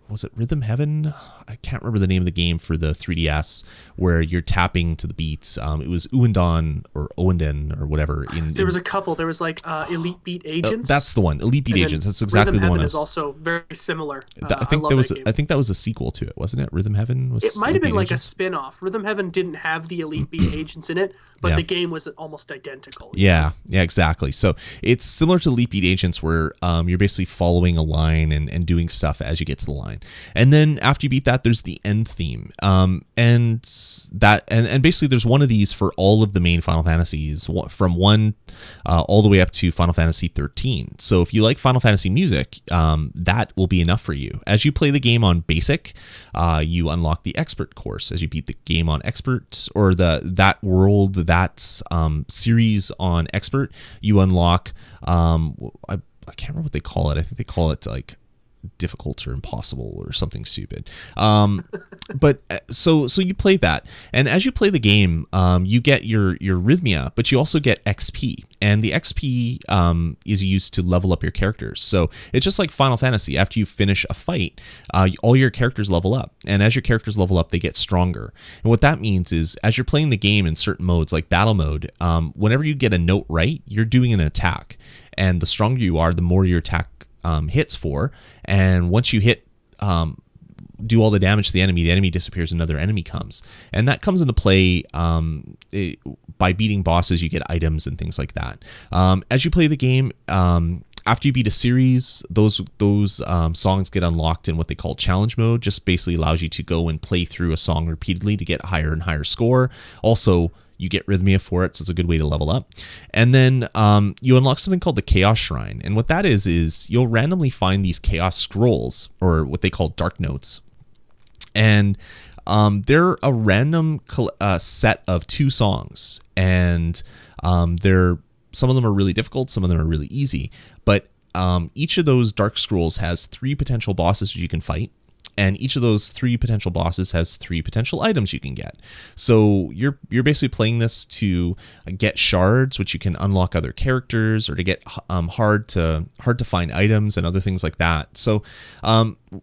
was it Rhythm Heaven? I can't remember the name of the game for the 3DS where you're tapping to the beats. It was Uendon or Oenden or whatever. There was a couple. There was like Elite Beat Agents. That's the one, Elite Beat And Agents. then That's exactly Rhythm the one. Heaven is also very similar. I think love there was. that game. I think that was a sequel to it, wasn't it? Rhythm Heaven was. It might Elite have been Beat like a Agents? spin-off. Rhythm Heaven didn't have the Elite Beat Agents in it, but Yeah. the game was almost identical. Yeah, exactly. So it's similar to Elite Beat Agents where you're basically following a line and doing stuff as you get to the line. And then after you beat that, there's the end theme. And basically there's one of these for all of the main Final Fantasies from 1 all the way up to Final Fantasy 13. So if you like Final Fantasy music, that will be enough for you. As you play the game on Basic, you unlock the Expert course. As you beat the game on Expert, or that world, that series on Expert, you unlock, I can't remember what they call it. I think they call it like difficult or impossible or something stupid. But so you play that, and as you play the game, you get your Rhythmia, but you also get XP, and the XP is used to level up your characters. So it's just like Final Fantasy. After you finish a fight, all your characters level up, and as your characters level up, they get stronger. And what that means is, as you're playing the game in certain modes, like battle mode, whenever you get a note right, you're doing an attack, and the stronger you are, the more your attack hits for, and once you hit do all the damage to the enemy disappears, another enemy comes, and that comes into play by beating bosses. You get items and things like that. As you play the game, after you beat a series, those songs get unlocked in what they call challenge mode. Just basically allows you to go and play through a song repeatedly to get higher and higher score. Also, you get Rhythmia for it, so it's a good way to level up. And then you unlock something called the Chaos Shrine. And what that is you'll randomly find these Chaos Scrolls, or what they call Dark Notes. And they're a random set of 2 songs. And some of them are really difficult, some of them are really easy. But each of those Dark Scrolls has 3 potential bosses you can fight. And each of those 3 potential bosses has 3 potential items you can get. So you're basically playing this to get shards, which you can unlock other characters, or to get hard to find items and other things like that. So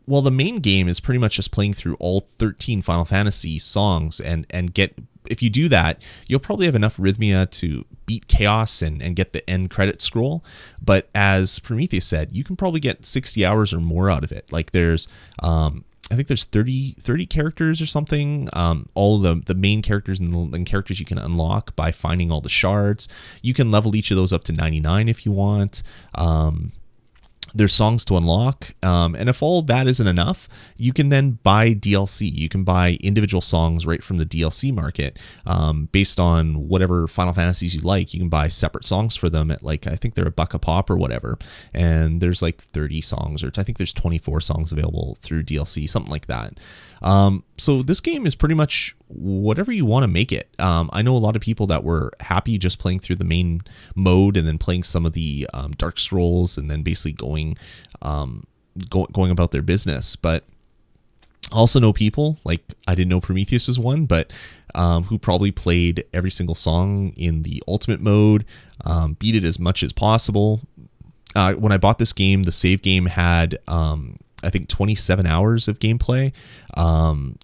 while the main game is pretty much just playing through all 13 Final Fantasy songs and get. If you do that, you'll probably have enough Rhythmia to beat Chaos and get the end credit scroll. But as Prometheus said, you can probably get 60 hours or more out of it. Like there's, I think there's 30 characters or something. All of the main characters and characters you can unlock by finding all the shards. You can level each of those up to 99 if you want. There's songs to unlock, and if all that isn't enough, you can then buy DLC. You can buy individual songs right from the DLC market, based on whatever Final Fantasies you like. You can buy separate songs for them at, like, I think they're $1 a pop or whatever, and there's like 30 songs, or I think there's 24 songs available through DLC, something like that. So this game is pretty much whatever you want to make it. I know a lot of people that were happy just playing through the main mode and then playing some of the Dark Scrolls and then basically going about their business. But I also know people, like, I didn't know Prometheus is one, but who probably played every single song in the ultimate mode, beat it as much as possible. When I bought this game, the save game had I think 27 hours of gameplay.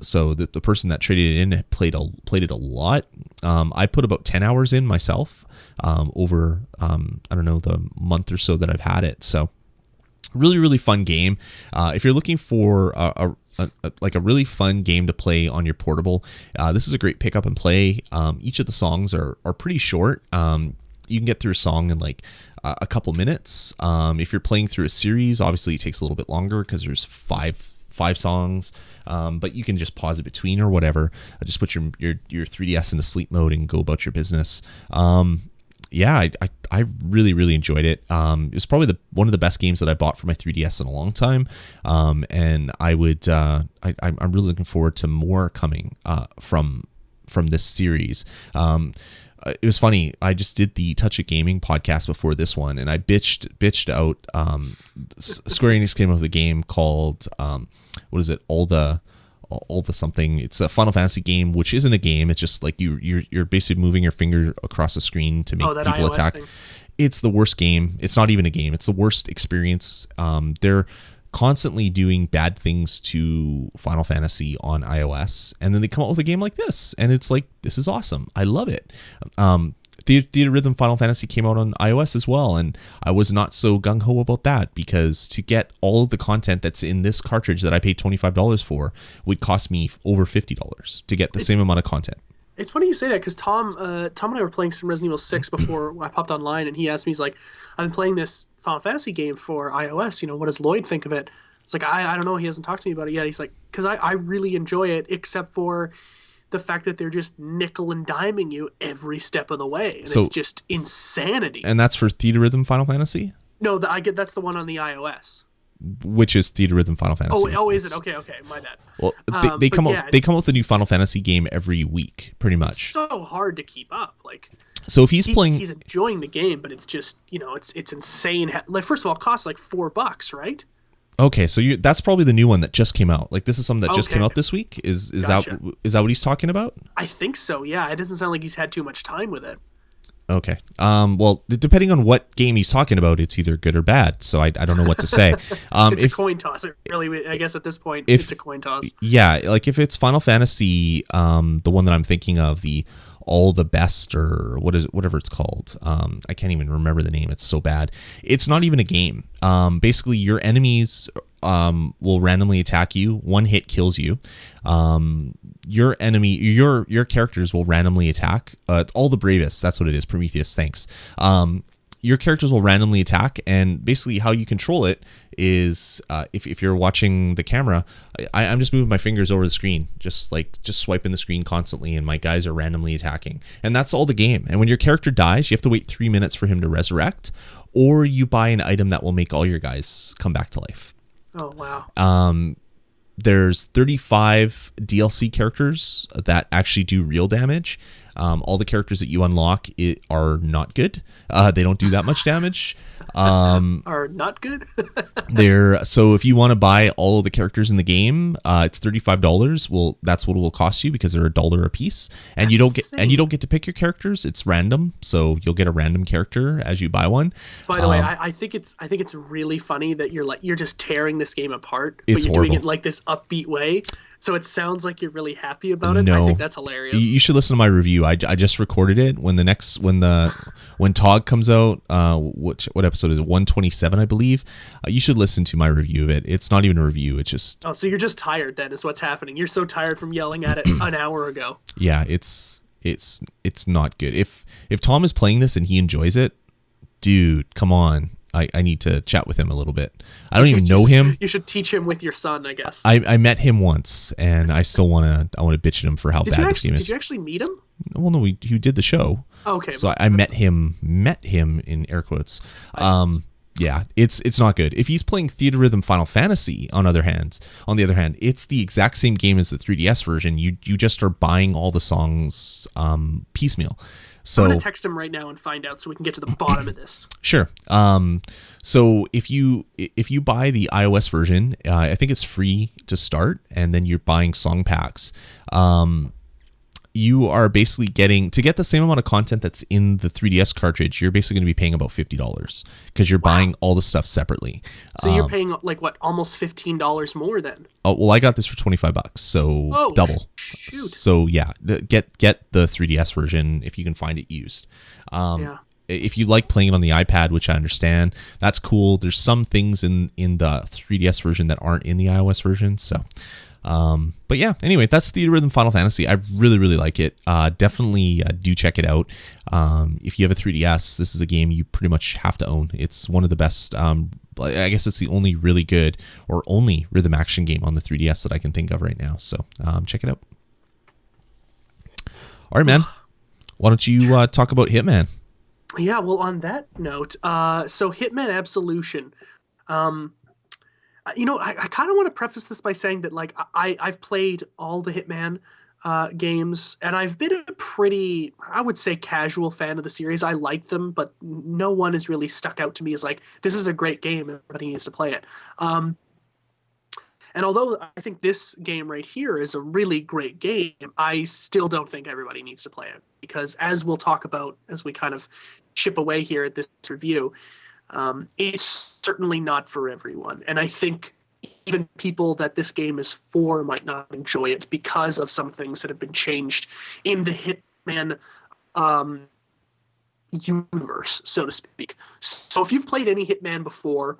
So the person that traded it in played it a lot. I put about 10 hours in myself over I don't know, the month or so that I've had it. So really, really fun game. If you're looking for a really fun game to play on your portable, this is a great pick up and play. Each of the songs are pretty short. You can get through a song in like a couple minutes. If you're playing through a series, obviously it takes a little bit longer because there's five songs, but you can just pause it between or whatever. Just put your 3DS into sleep mode and go about your business. Yeah, I really, really enjoyed it. It was probably one of the best games that I bought for my 3DS in a long time. And I'm really looking forward to more coming from this series. It was funny. I just did the Touch It Gaming podcast before this one, and I bitched out. Square Enix came up with a game called what is it? All the something. It's a Final Fantasy game, which isn't a game. It's just like you're basically moving your finger across the screen to make people attack. Thing. It's the worst game. It's not even a game. It's the worst experience. constantly doing bad things to Final Fantasy on iOS, and then they come out with a game like this, and it's like, this is awesome. I love it. Theatrhythm Final Fantasy came out on iOS as well, and I was not so gung-ho about that, because to get all of the content that's in this cartridge that I paid $25 for would cost me over $50 to get the same amount of content. It's funny you say that, because Tom and I were playing some Resident Evil 6 before I popped online, and he asked me, he's like, I've been playing this Final Fantasy game for iOS, what does Lloyd think of it? It's like, I don't know, he hasn't talked to me about it yet. He's like, because I really enjoy it, except for the fact that they're just nickel and diming you every step of the way, and it's just insanity. And that's for Theatrhythm Final Fantasy? No, that's the one on the iOS. Which is Theatrhythm Final Fantasy. Oh, is it? Okay, my bad. Well, they come out with a new Final Fantasy game every week, pretty much. It's so hard to keep up. Like, so if he's enjoying the game, but it's just, it's insane. Like, first of all, it costs like $4, right? Okay, so that's probably the new one that just came out. Like, this is something that just came out this week. Is Gotcha. that what he's talking about? I think so. Yeah, it doesn't sound like he's had too much time with it. Okay. Well, depending on what game he's talking about, it's either good or bad. So I don't know what to say. It's a coin toss. I guess at this point, it's a coin toss. Yeah, like if it's Final Fantasy, the one that I'm thinking of, the All the Best, or whatever it's called. I can't even remember the name. It's so bad. It's not even a game. Basically, your enemies will randomly attack you. One hit kills you. Your characters will randomly attack. All the Bravest, that's what it is. Prometheus, thanks. Your characters will randomly attack, and basically how you control it is, if you're watching the camera, I'm just moving my fingers over the screen, just swiping the screen constantly, and my guys are randomly attacking, and that's all the game. And when your character dies, you have to wait 3 minutes for him to resurrect, or you buy an item that will make all your guys come back to life. Oh, wow. There's 35 DLC characters that actually do real damage. All the characters that you unlock are not good. They don't do that much damage. Are not good? So if you want to buy all of the characters in the game, it's $35. Well, that's what it will cost you, because they're $1 a piece, and you don't get to pick your characters. It's random, so you'll get a random character as you buy one. By the way, I think it's really funny that you're just tearing this game apart, but it's you're horrible. doing it like this upbeat way. So it sounds like you're really happy about it. No. I think that's hilarious. You should listen to my review. I just recorded it when Tog comes out. What episode is it? 127, I believe. You should listen to my review of it. It's not even a review. It's just. Oh, so you're just tired then? Is what's happening? You're so tired from yelling at it an hour ago. Yeah, it's not good. If Tom is playing this and he enjoys it, dude, come on. I need to chat with him a little bit. I don't even know him. You should teach him with your son, I guess. I met him once, and I still want to bitch at him for how bad this game is. Did you actually meet him? Well, no, he did the show. Okay. So I met him in air quotes. Yeah, it's not good. If he's playing Theatrhythm Final Fantasy, on the other hand, it's the exact same game as the 3DS version. You just are buying all the songs piecemeal. So I'm gonna text him right now and find out so we can get to the bottom of this. Sure. So if you buy the iOS version, I think it's free to start, and then you're buying song packs. You are basically to get the same amount of content that's in the 3DS cartridge, you're basically going to be paying about $50, because you're buying all the stuff separately. So you're paying almost $15 more then? Oh, well, I got this for $25, so double. Shoot. So yeah, get the 3DS version if you can find it used. Yeah. If you like playing it on the iPad, which I understand, that's cool. There's some things in the 3DS version that aren't in the iOS version, so. But yeah, anyway, that's Theatrhythm Final Fantasy. I really, really like it. Definitely do check it out. If you have a 3DS, this is a game you pretty much have to own. It's one of the best. I guess it's the only really good or only rhythm action game on the 3DS that I can think of right now. So check it out. All right, man. Why don't you talk about Hitman? Yeah, well, on that note, so Hitman Absolution. I kind of want to preface this by saying that, like, I've played all the Hitman games, and I've been a pretty, I would say, casual fan of the series. I like them, but no one has really stuck out to me as like, this is a great game, everybody needs to play it. And although I think this game right here is a really great game, I still don't think everybody needs to play it, because as we'll talk about as we kind of chip away here at this review, it's certainly not for everyone. And I think even people that this game is for might not enjoy it because of some things that have been changed in the Hitman universe, so to speak. So if you've played any Hitman before,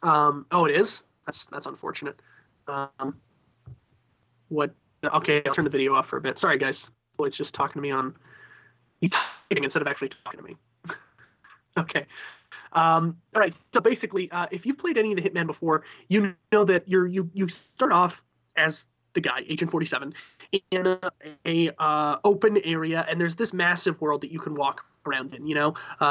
it is. That's unfortunate. What? Okay, I'll turn the video off for a bit. Sorry, guys. Lloyd's just talking to me on typing instead of actually talking to me. Okay. All right. So basically, if you've played any of the Hitman before, you know that you start off as the guy, Agent 47, in a open area, and there's this massive world that you can walk around in.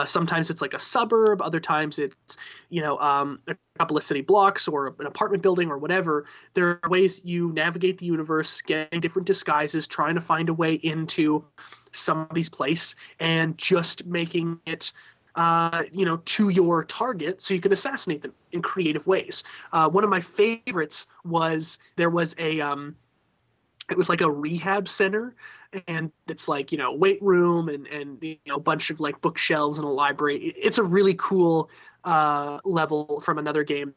Sometimes it's like a suburb, other times it's a couple of city blocks or an apartment building or whatever. There are ways you navigate the universe, getting different disguises, trying to find a way into somebody's place, and just making it to your target so you can assassinate them in creative ways. One of my favorites was there was it was like a rehab center, and it's like, weight room and a bunch of like bookshelves and a library. It's a really cool level from another game,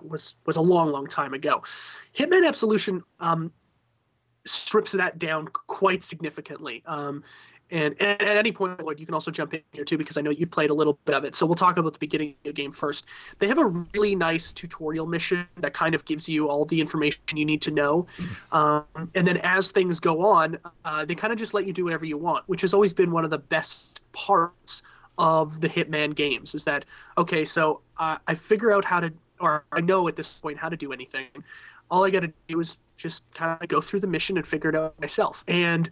was a long time ago. Hitman Absolution strips that down quite significantly. And at any point, Lloyd, you can also jump in here too, because I know you played a little bit of it. So we'll talk about the beginning of the game first. They have a really nice tutorial mission that kind of gives you all the information you need to know. And then as things go on, they kind of just let you do whatever you want, which has always been one of the best parts of the Hitman games, is that, okay, so I figure out or I know at this point how to do anything. All I got to do is just kind of go through the mission and figure it out myself. And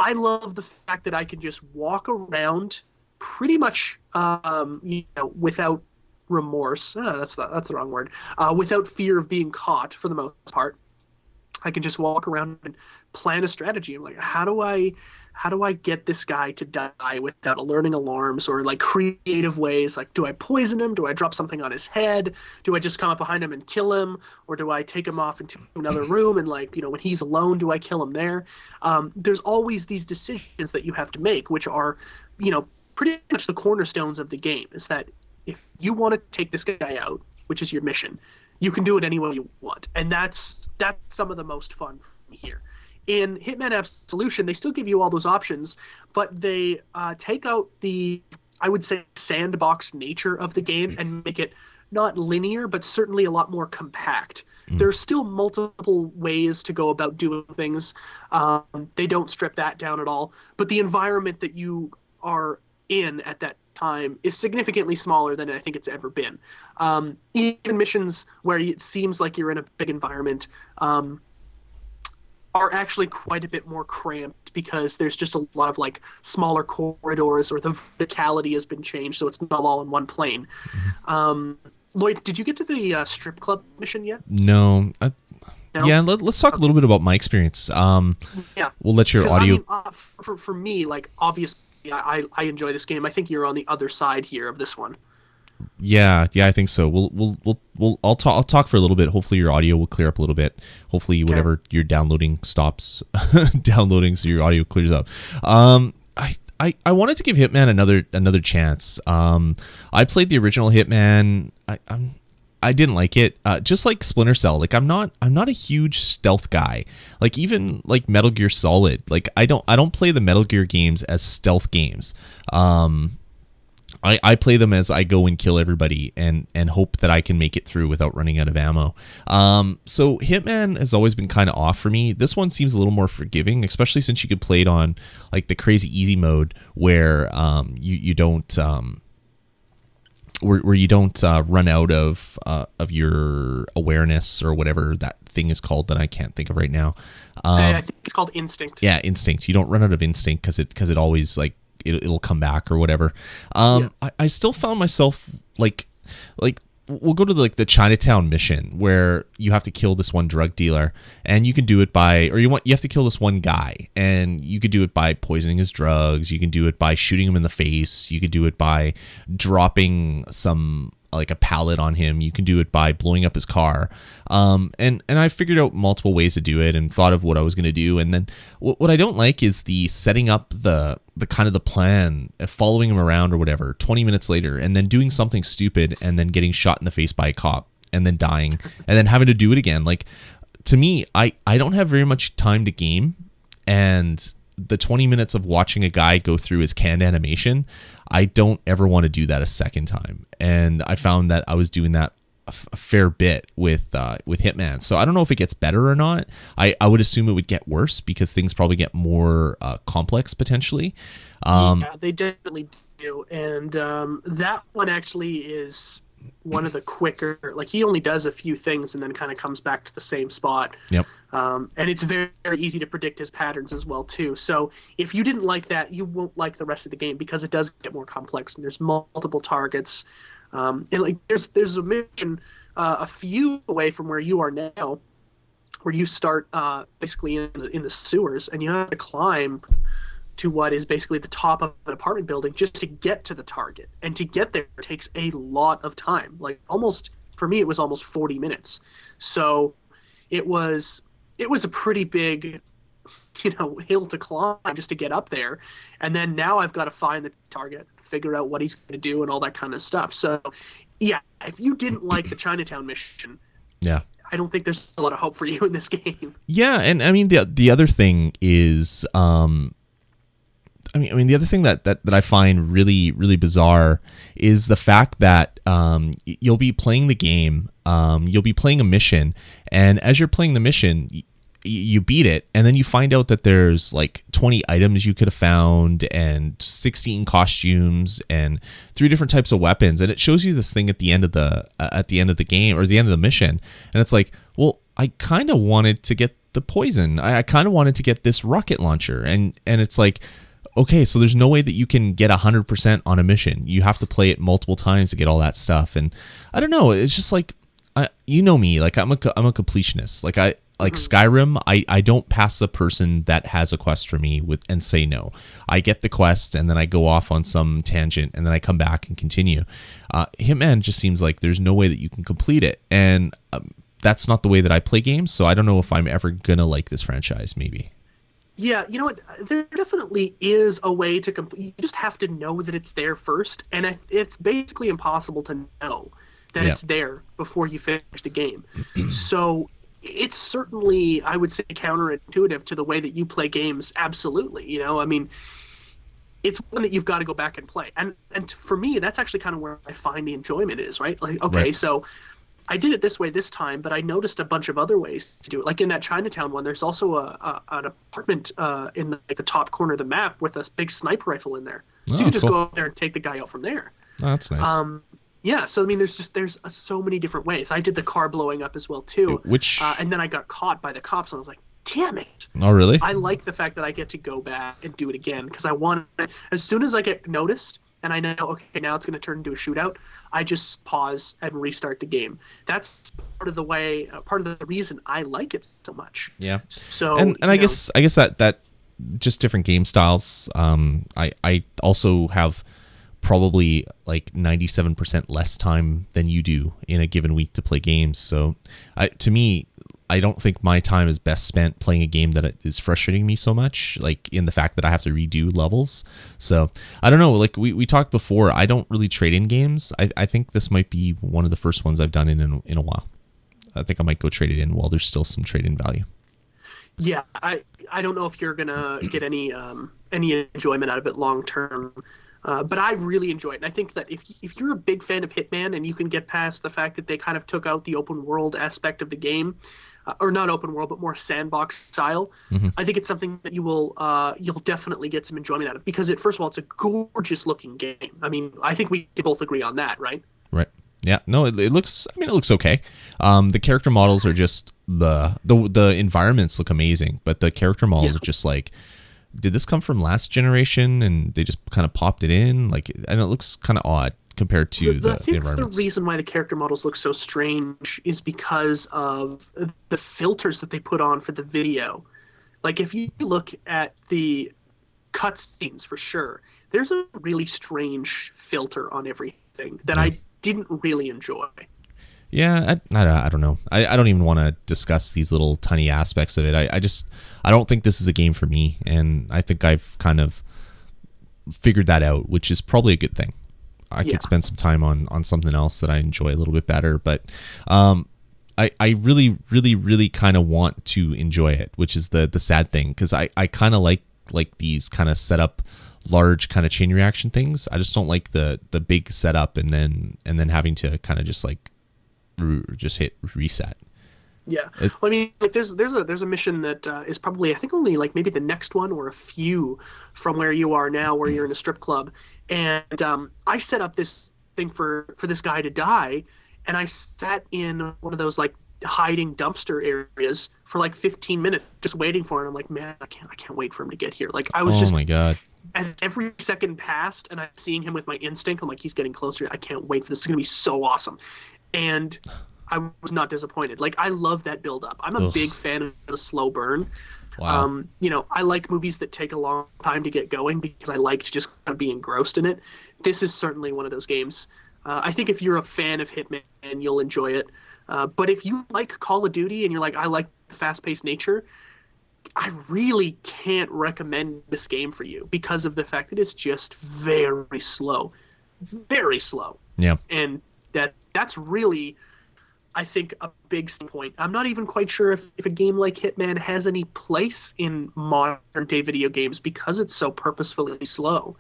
I love the fact that I can just walk around pretty much, without remorse. That's the wrong word. Without fear of being caught, for the most part. I can just walk around and plan a strategy. I'm like, how do I get this guy to die without alerting alarms, or like creative ways? Like, do I poison him? Do I drop something on his head? Do I just come up behind him and kill him? Or do I take him off into another room and, like, when he's alone, do I kill him there? There's always these decisions that you have to make, which are, pretty much the cornerstones of the game, is that if you want to take this guy out, which is your mission, you can do it any way you want. And that's some of the most fun for me here. In Hitman Absolution, they still give you all those options, but they take out the, I would say, sandbox nature of the game and make it not linear, but certainly a lot more compact. There's still multiple ways to go about doing things. They don't strip that down at all, but the environment that you are in at that time is significantly smaller than I think it's ever been. Even missions where it seems like you're in a big environment are actually quite a bit more cramped, because there's just a lot of like smaller corridors, or the verticality has been changed, so it's not all in one plane. Lloyd, did you get to the strip club mission yet? No. No? Yeah, let's talk a little bit about my experience. Yeah. We'll let your audio... for me, like, obviously, I enjoy this game. I think you're on the other side here of this one. Yeah, I think so. I'll talk for a little bit. Hopefully your audio will clear up a little bit. Hopefully whatever you're downloading stops downloading, so your audio clears up. I wanted to give Hitman another chance. I played the original Hitman. I didn't like it. Just like Splinter Cell, like I'm not a huge stealth guy. Like even like Metal Gear Solid, like I don't play the Metal Gear games as stealth games. I play them as I go and kill everybody and hope that I can make it through without running out of ammo. So Hitman has always been kind of off for me. This one seems a little more forgiving, especially since you could play it on like the crazy easy mode where you don't where you don't run out of your awareness, or whatever that thing is called that I can't think of right now. I think it's called instinct. Yeah, instinct. You don't run out of instinct because it always like it'll come back or whatever. I still found myself like we'll go to the Chinatown mission where you have to kill this one drug dealer, and you can do it you have to kill this one guy, and you could do it by poisoning his drugs. You can do it by shooting him in the face. You could do it by dropping some like a pallet on him. You can do it by blowing up his car. And I figured out multiple ways to do it and thought of what I was going to do. And then what I don't like is the setting up the kind of the plan, following him around or whatever 20 minutes later, and then doing something stupid and then getting shot in the face by a cop. and then dying and then having to do it again. Like, to me, I don't have very much time to game, and the 20 minutes of watching a guy go through his canned animation, I don't ever want to do that a second time. And I found that I was doing that a fair bit with Hitman. So I don't know if it gets better or not. I would assume it would get worse because things probably get more complex potentially. Yeah, they definitely do. And that one actually is one of the quicker, like he only does a few things and then kind of comes back to the same spot. Yep. And it's very, very easy to predict his patterns as well too. So if you didn't like that, you won't like the rest of the game because it does get more complex and there's multiple targets. And like there's a mission a few away from where you are now, where you start basically in the sewers, and you have to climb to what is basically the top of an apartment building just to get to the target. And to get there takes a lot of time. Like almost, for me, it was almost 40 minutes. So it was a pretty big, hill to climb just to get up there. And then now I've got to find the target, figure out what he's going to do and all that kind of stuff. So yeah, if you didn't like the Chinatown mission, yeah, I don't think there's a lot of hope for you in this game. Yeah, and I mean the other thing is the other thing that I find really, really bizarre is the fact that you'll be playing the game, you'll be playing a mission, and as you're playing the mission, you beat it, and then you find out that there's like 20 items you could have found, and 16 costumes, and 3 different types of weapons, and it shows you this thing at the end of the game or the end of the mission, and it's like, well, I kind of wanted to get the poison, I kind of wanted to get this rocket launcher, and it's like, okay, so there's no way that you can get 100% on a mission. You have to play it multiple times to get all that stuff. And I don't know. It's just like, you know me, like I'm a completionist. Like Skyrim, I don't pass a person that has a quest for me and say no. I get the quest and then I go off on some tangent and then I come back and continue. Hitman just seems like there's no way that you can complete it. And that's not the way that I play games. So I don't know if I'm ever going to like this franchise, maybe. Yeah, you know what? There definitely is a way to complete. You just have to know that it's there first, and it's basically impossible to know that it's there before you finish the game. So it's certainly, I would say, counterintuitive to the way that you play games. Absolutely, I mean, it's one that you've got to go back and play. And for me, that's actually kind of where I find the enjoyment is, right? Like, okay, so I did it this way this time, but I noticed a bunch of other ways to do it. Like in that Chinatown one, there's also an apartment in the top corner of the map with a big sniper rifle in there. So you can just go out there and take the guy out from there. Oh, that's nice. Yeah, so I mean, there's so many different ways. I did the car blowing up as well too. And then I got caught by the cops, and I was like, damn it. Oh, really? I like the fact that I get to go back and do it again because I want, as soon as I get noticed, and I know, okay, now it's going to turn into a shootout, I just pause and restart the game. That's part of the reason I like it so much. Yeah. So and I guess that just different game styles. I also have probably like 97% less time than you do in a given week to play games. So to me, I don't think my time is best spent playing a game that is frustrating me so much, like in the fact that I have to redo levels. So I don't know, like we talked before, I don't really trade in games. I think this might be one of the first ones I've done in a while. I think I might go trade it in while there's still some trade-in value. Yeah, I don't know if you're gonna get any enjoyment out of it long term, but I really enjoy it. And I think that if you're a big fan of Hitman and you can get past the fact that they kind of took out the open world aspect of the game, or not open world, but more sandbox style, I think it's something that you'll definitely get some enjoyment out of, because first of all, it's a gorgeous looking game. I mean, I think we both agree on that, right? Right. Yeah. No, it looks okay. The character models are just the environments look amazing, but the character models are just like, did this come from last generation and they just kind of popped it in? Like, and it looks kind of odd compared to the environments. The reason why the character models look so strange is because of the filters that they put on for the video. Like, if you look at the cutscenes, for sure, there's a really strange filter on everything that I didn't really enjoy. Yeah, I don't know. I don't even want to discuss these little tiny aspects of it. I don't think this is a game for me, and I think I've kind of figured that out, which is probably a good thing. I Yeah. could spend some time on something else that I enjoy a little bit better. But I really, really, really kind of want to enjoy it, which is the sad thing, because I kind of like these kind of set up large kind of chain reaction things. I just don't like the big setup and then having to kind of just like just hit reset. Yeah. It, Well, I mean, like there's a mission that is probably, I think, only like maybe the next one or a few from where you are now, where you're in a strip club, and I set up this thing for this guy to die, and I sat in one of those like hiding dumpster areas for like 15 minutes just waiting for him. I'm like, man, I can't wait for him to get here. Like I was oh just, my god. as every second passed and I'm seeing him with my instinct, I'm like, he's getting closer. I can't wait for this. It's gonna be so awesome. And I was not disappointed. Like I love that build up. I'm a Ugh. big fan of the slow burn. Wow. I like movies that take a long time to get going because I like to just kind of be engrossed in it. This is certainly one of those games. I think if you're a fan of Hitman, you'll enjoy it. But if you like Call of Duty and you're like, I like the fast-paced nature, I really can't recommend this game for you because of the fact that it's just very slow. Very slow. Yeah. And that's really, I think, a big point. I'm not even quite sure if a game like Hitman has any place in modern day video games because it's so purposefully slow.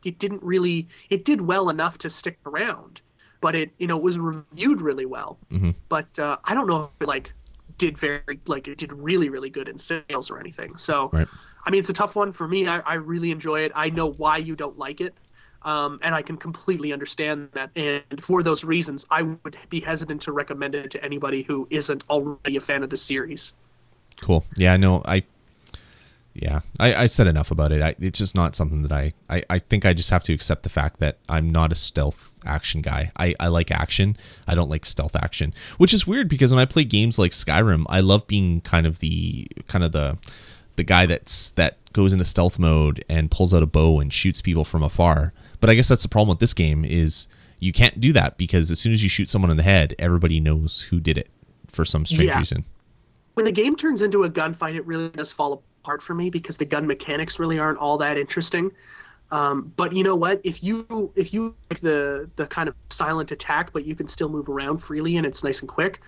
It did well enough to stick around, but it was reviewed really well. Mm-hmm. But I don't know if it it did really, really good in sales or anything. So, Right. I mean, it's a tough one for me. I really enjoy it. I know why you don't like it. And I can completely understand that. And for those reasons, I would be hesitant to recommend it to anybody who isn't already a fan of the series. Cool. Yeah, no, I said enough about it. It's just not something that I think I just have to accept the fact that I'm not a stealth action guy. I like action. I don't like stealth action, which is weird because when I play games like Skyrim, I love being kind of the guy that goes into stealth mode and pulls out a bow and shoots people from afar. But I guess that's the problem with this game is you can't do that because as soon as you shoot someone in the head, everybody knows who did it for some strange reason. When the game turns into a gunfight, it really does fall apart for me because the gun mechanics really aren't all that interesting. But you know what? If you like the kind of silent attack, but you can still move around freely and it's nice and quick,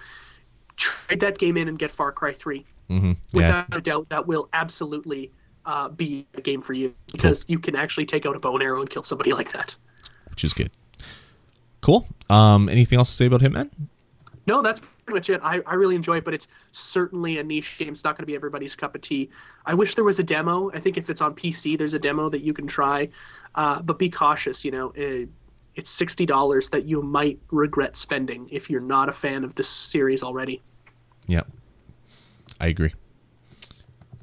trade that game in and get Far Cry 3. Mm-hmm. Without a doubt, that will absolutely be a game for you because you can actually take out a bow and arrow and kill somebody like that. Which is good. Cool. Anything else to say about Hitman? No, that's pretty much it. I really enjoy it, but it's certainly a niche game. It's not going to be everybody's cup of tea. I wish there was a demo. I think if it's on PC, there's a demo that you can try. But be cautious, it's $60 that you might regret spending if you're not a fan of this series already. Yeah, I agree.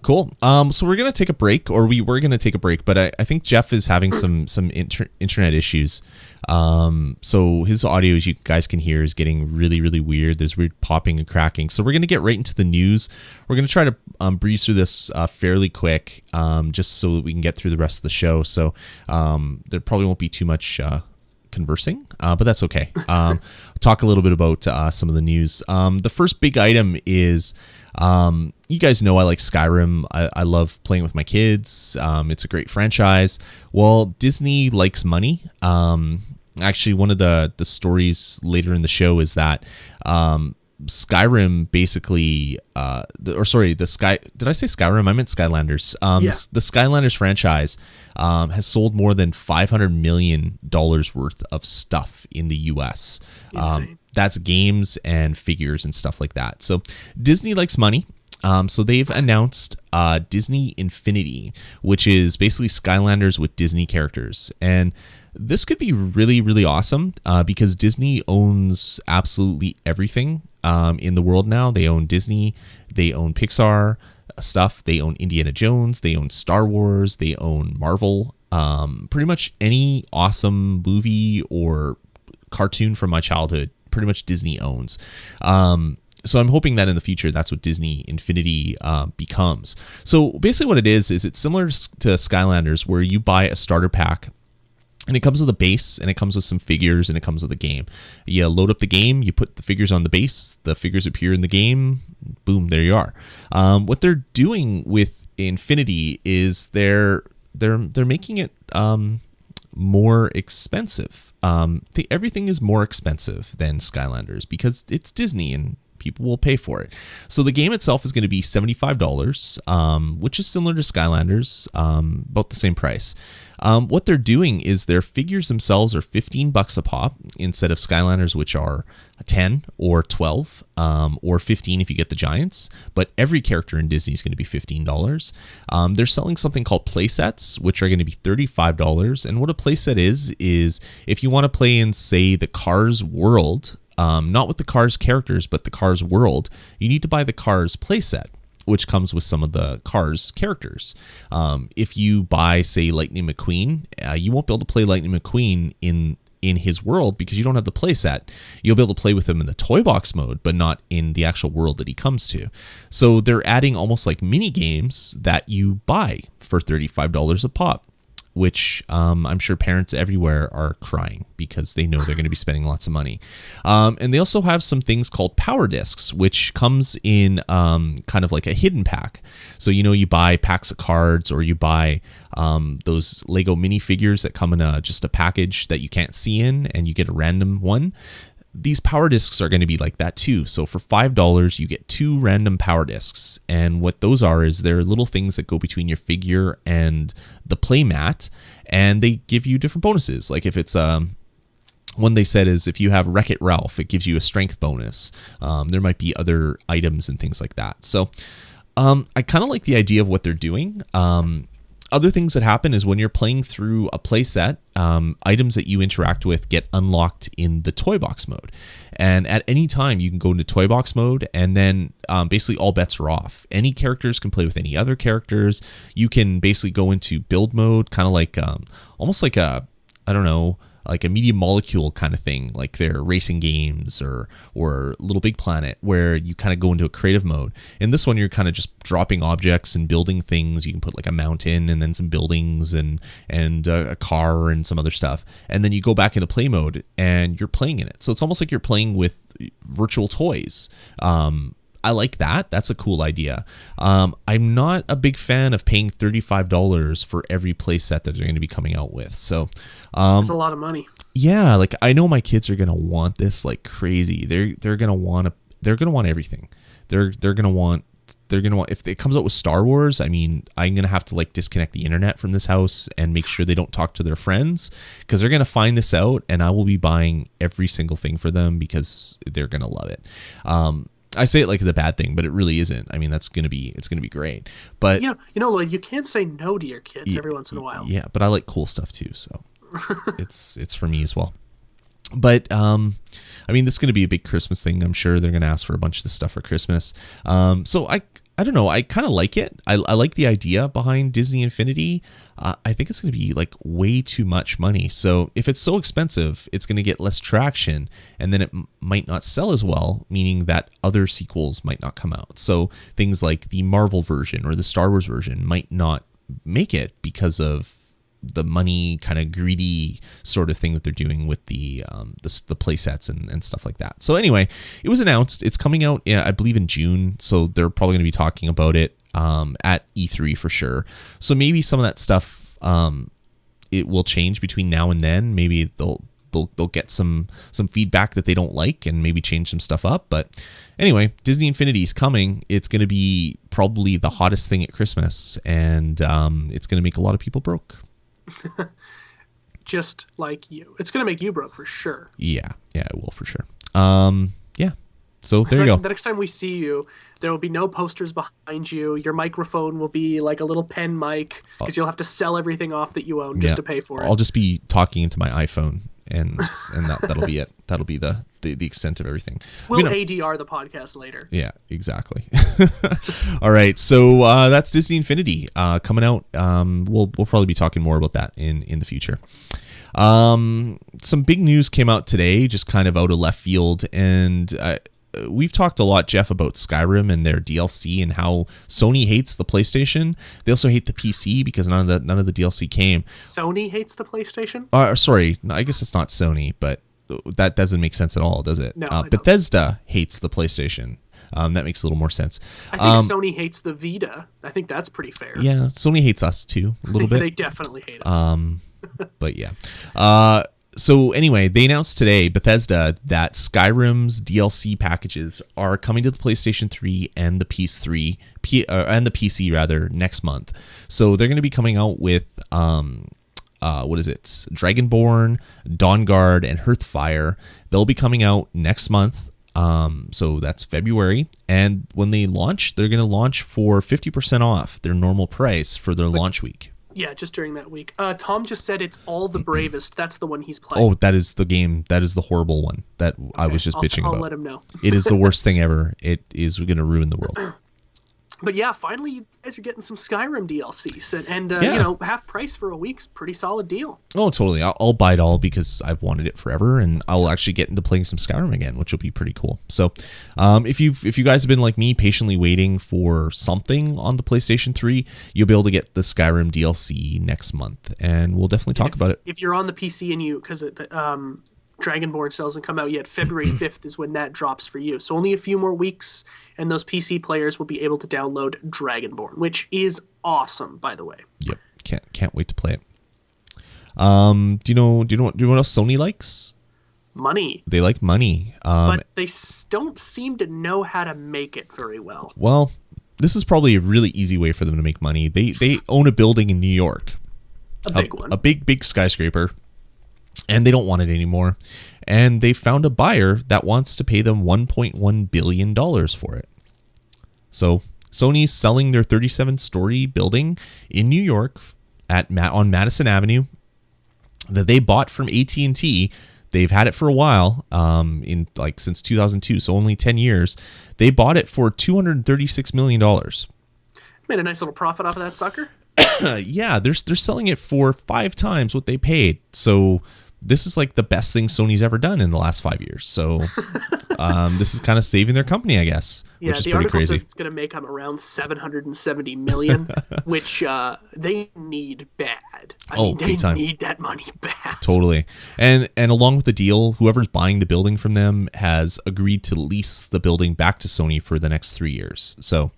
Cool. So we're going to take a break, or we were going to take a break, but I think Jeff is having some internet issues. So his audio, as you guys can hear, is getting really, really weird. There's weird popping and cracking. So we're going to get right into the news. We're going to try to breeze through this fairly quick, just so that we can get through the rest of the show. So there probably won't be too much conversing, but that's okay. Talk a little bit about some of the news. The first big item is... you guys know I like Skyrim. I love playing with my kids. It's a great franchise. Well, Disney likes money. Actually, one of the stories later in the show is that Skyrim basically, did I say Skyrim? I meant Skylanders. Yeah. The Skylanders franchise has sold more than $500 million worth of stuff in the US. Insane. That's games and figures and stuff like that. So Disney likes money. So they've announced Disney Infinity, which is basically Skylanders with Disney characters. And this could be really, really awesome because Disney owns absolutely everything in the world now. They own Disney, they own Pixar stuff, they own Indiana Jones, they own Star Wars, they own Marvel. Pretty much any awesome movie or cartoon from my childhood, pretty much Disney owns. So I'm hoping that in the future, that's what Disney Infinity becomes. So basically what it is it's similar to Skylanders, where you buy a starter pack and it comes with a base and it comes with some figures and it comes with a game. You load up the game, you put the figures on the base, the figures appear in the game, boom, there you are. What they're doing with Infinity is they're making it more expensive. Everything is more expensive than Skylanders because it's Disney and people will pay for it. So the game itself is going to be $75, which is similar to Skylanders, about the same price. What they're doing is their figures themselves are $15 a pop instead of Skylanders, which are 10 or 12 or 15 if you get the Giants. But every character in Disney is going to be $15. They're selling something called playsets, which are going to be $35. And what a playset is if you want to play in, say, the Cars world, not with the Cars characters, but the Cars world, you need to buy the Cars playset, which comes with some of the Cars characters. If you buy, say, Lightning McQueen, you won't be able to play Lightning McQueen in his world because you don't have the playset. You'll be able to play with him in the toy box mode, but not in the actual world that he comes to. So they're adding almost like mini games that you buy for $35 a pop, which I'm sure parents everywhere are crying because they know they're going to be spending lots of money. And they also have some things called power discs, which comes in kind of like a hidden pack. So, you buy packs of cards or you buy those Lego minifigures that come in just a package that you can't see in, and you get a random one. These power discs are going to be like that too. So for $5, you get 2 random power discs. And what those are is they're little things that go between your figure and the play mat, and they give you different bonuses. Like if it's one they said is if you have Wreck-It Ralph, it gives you a strength bonus. There might be other items and things like that. So I kind of like the idea of what they're doing. Other things that happen is when you're playing through a playset, items that you interact with get unlocked in the toy box mode. And at any time, you can go into toy box mode, and then basically all bets are off. Any characters can play with any other characters. You can basically go into build mode, kind of like almost like like a Media Molecule kind of thing, like their racing games or Little Big Planet, where you kind of go into a creative mode. In this one, you're kind of just dropping objects and building things. You can put like a mountain and then some buildings and a car and some other stuff. And then you go back into play mode and you're playing in it. So it's almost like you're playing with virtual toys. I like that. That's a cool idea. I'm not a big fan of paying $35 for every playset that they're going to be coming out with. So that's a lot of money. Yeah, like I know my kids are going to want this like crazy. They're going to want everything. They're going to want if it comes out with Star Wars, I mean, I'm going to have to like disconnect the internet from this house and make sure they don't talk to their friends, because they're going to find this out and I will be buying every single thing for them because they're going to love it. I say it like it's a bad thing, but it really isn't. I mean, it's gonna be great. But like you can't say no to your kids every once in a while. Yeah, but I like cool stuff too, so it's for me as well. But I mean, this is gonna be a big Christmas thing. I'm sure they're gonna ask for a bunch of this stuff for Christmas. So I don't know. I kind of like it. I like the idea behind Disney Infinity. I think it's going to be like way too much money. So if it's so expensive, it's going to get less traction, and then it might not sell as well, meaning that other sequels might not come out. So things like the Marvel version or the Star Wars version might not make it because of the money kind of greedy sort of thing that they're doing with the play sets and stuff like that. So anyway, it was announced. It's coming out, I believe, in June. So they're probably going to be talking about it at E3 for sure. So maybe some of that stuff it will change between now and then. Maybe they'll get some feedback that they don't like and maybe change some stuff up. But anyway, Disney Infinity is coming. It's going to be probably the hottest thing at Christmas, and it's going to make a lot of people broke. Just like you. It's going to make you broke for sure. Yeah, it will for sure. Yeah. So there you go. The next time we see you, there will be no posters behind you. Your microphone will be like a little pen mic because you'll have to sell everything off that you own just to pay for it. I'll just be talking into my iPhone, and that'll be it. That'll be the extent of everything. We'll ADR the podcast later. Yeah, exactly. All right, so that's Disney Infinity coming out. We'll probably be talking more about that in the future. Some big news came out today, just kind of out of left field, and we've talked a lot, Jeff, about Skyrim and their DLC and how Sony hates the PlayStation. They also hate the PC because none of the DLC came. Sony hates the PlayStation? Sorry, I guess it's not Sony, but that doesn't make sense at all, does it? No, Bethesda hates the PlayStation. That makes a little more sense. I think Sony hates the Vita. I think that's pretty fair. Yeah, Sony hates us too, a little bit. They definitely hate us. But yeah. So anyway, they announced today, Bethesda, that Skyrim's DLC packages are coming to the PlayStation 3 and the PS3 and the PC rather next month. So they're going to be coming out with what is it? Dragonborn, Dawnguard, and Hearthfire. They'll be coming out next month. So that's February. And when they launch, they're going to launch for 50% off their normal price for their launch week. Yeah, just during that week. Tom just said it's All the Bravest. That's the one he's playing. Oh, that is the game. That is the horrible one that I was just bitching about. I'll let him know. It is the worst thing ever. It is going to ruin the world. But yeah, finally, you guys are getting some Skyrim DLCs, and Yeah. you know, half price for a week's pretty solid deal. Oh, totally. I'll buy it all because I've wanted it forever, and I'll actually get into playing some Skyrim again, which will be pretty cool. So, if you guys have been like me, patiently waiting for something on the PlayStation 3, you'll be able to get the Skyrim DLC next month, and we'll definitely talk about it. If you're on the PC and because Dragonborn still hasn't come out yet, February 5th is when that drops for you. So only a few more weeks, and those PC players will be able to download Dragonborn, which is awesome, by the way. Yep, can't wait to play it. Do you know what else Sony likes? Money. They like money. But they don't seem to know how to make it very well. Well, this is probably a really easy way for them to make money. They own a building in New York. A big one. A big skyscraper. And they don't want it anymore. And they found a buyer that wants to pay them $1.1 billion for it. So Sony's selling their 37-story building in New York on Madison Avenue that they bought from AT&T. They've had it for a while, since 2002, so only 10 years. They bought it for $236 million. Made a nice little profit off of that sucker. Yeah, they're selling it for 5 times what they paid. So this is like the best thing Sony's ever done in the last 5 years. So this is kind of saving their company, I guess, which is the pretty article crazy. says it's going to make them around $770 million, which they need bad. They need that money bad. Totally. And along with the deal, whoever's buying the building from them has agreed to lease the building back to Sony for the next 3 years. So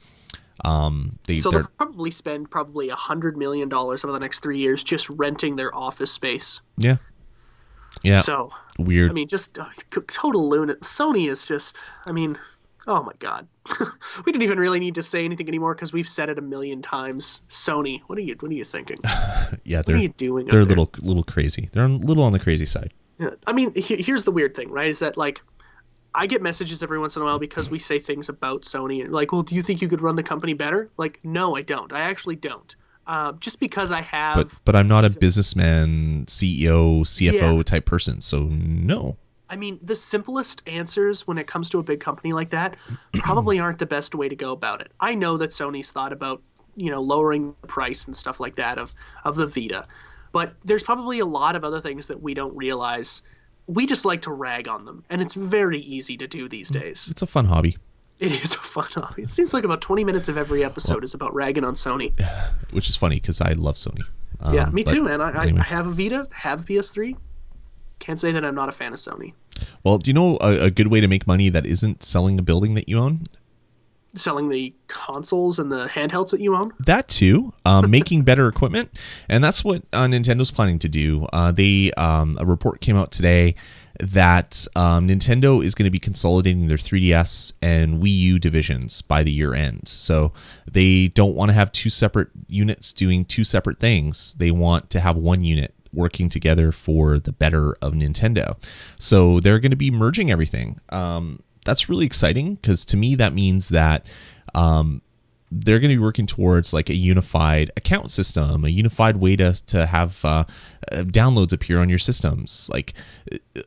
they'll probably spend $100 million over the next 3 years just renting their office space. Yeah. So weird. Just total lunatic. Sony is just. Oh my God. We don't even really need to say anything anymore because we've said it a million times. Sony, what are you thinking? Yeah, what are you doing? They're a little crazy. They're a little on the crazy side. Yeah. Here's the weird thing, right? Is that I get messages every once in a while because we say things about Sony and well, do you think you could run the company better? No, I don't. I actually don't. Just because I have. But I'm not a businessman, CEO, CFO type person, so no. The simplest answers when it comes to a big company like that probably aren't the best way to go about it. I know that Sony's thought about lowering the price and stuff like that of the Vita, but there's probably a lot of other things that we don't realize. We just like to rag on them, and it's very easy to do these days. It's a fun hobby. It is a fun hobby. It seems like about 20 minutes of every episode is about ragging on Sony. Which is funny because I love Sony. Yeah, me too, man. I have a Vita, have a PS3. Can't say that I'm not a fan of Sony. Well, do you know a good way to make money that isn't selling a building that you own? Selling the consoles and the handhelds that you own? That too. Making better equipment. And that's what Nintendo's planning to do. A report came out today that Nintendo is going to be consolidating their 3DS and Wii U divisions by the year end. So they don't want to have 2 separate units doing 2 separate things. They want to have 1 unit working together for the better of Nintendo. So they're going to be merging everything. That's really exciting because to me that means that they're going to be working towards like a unified account system, a unified way to have downloads appear on your systems. Like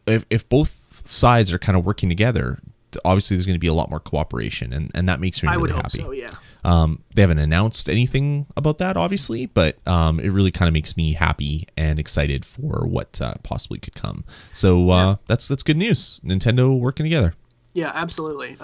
if both sides are kind of working together, obviously there's going to be a lot more cooperation, and that makes me really happy. I would hope so, yeah. They haven't announced anything about that, obviously, but it really kind of makes me happy and excited for what possibly could come. So that's good news. Nintendo working together. Yeah, absolutely.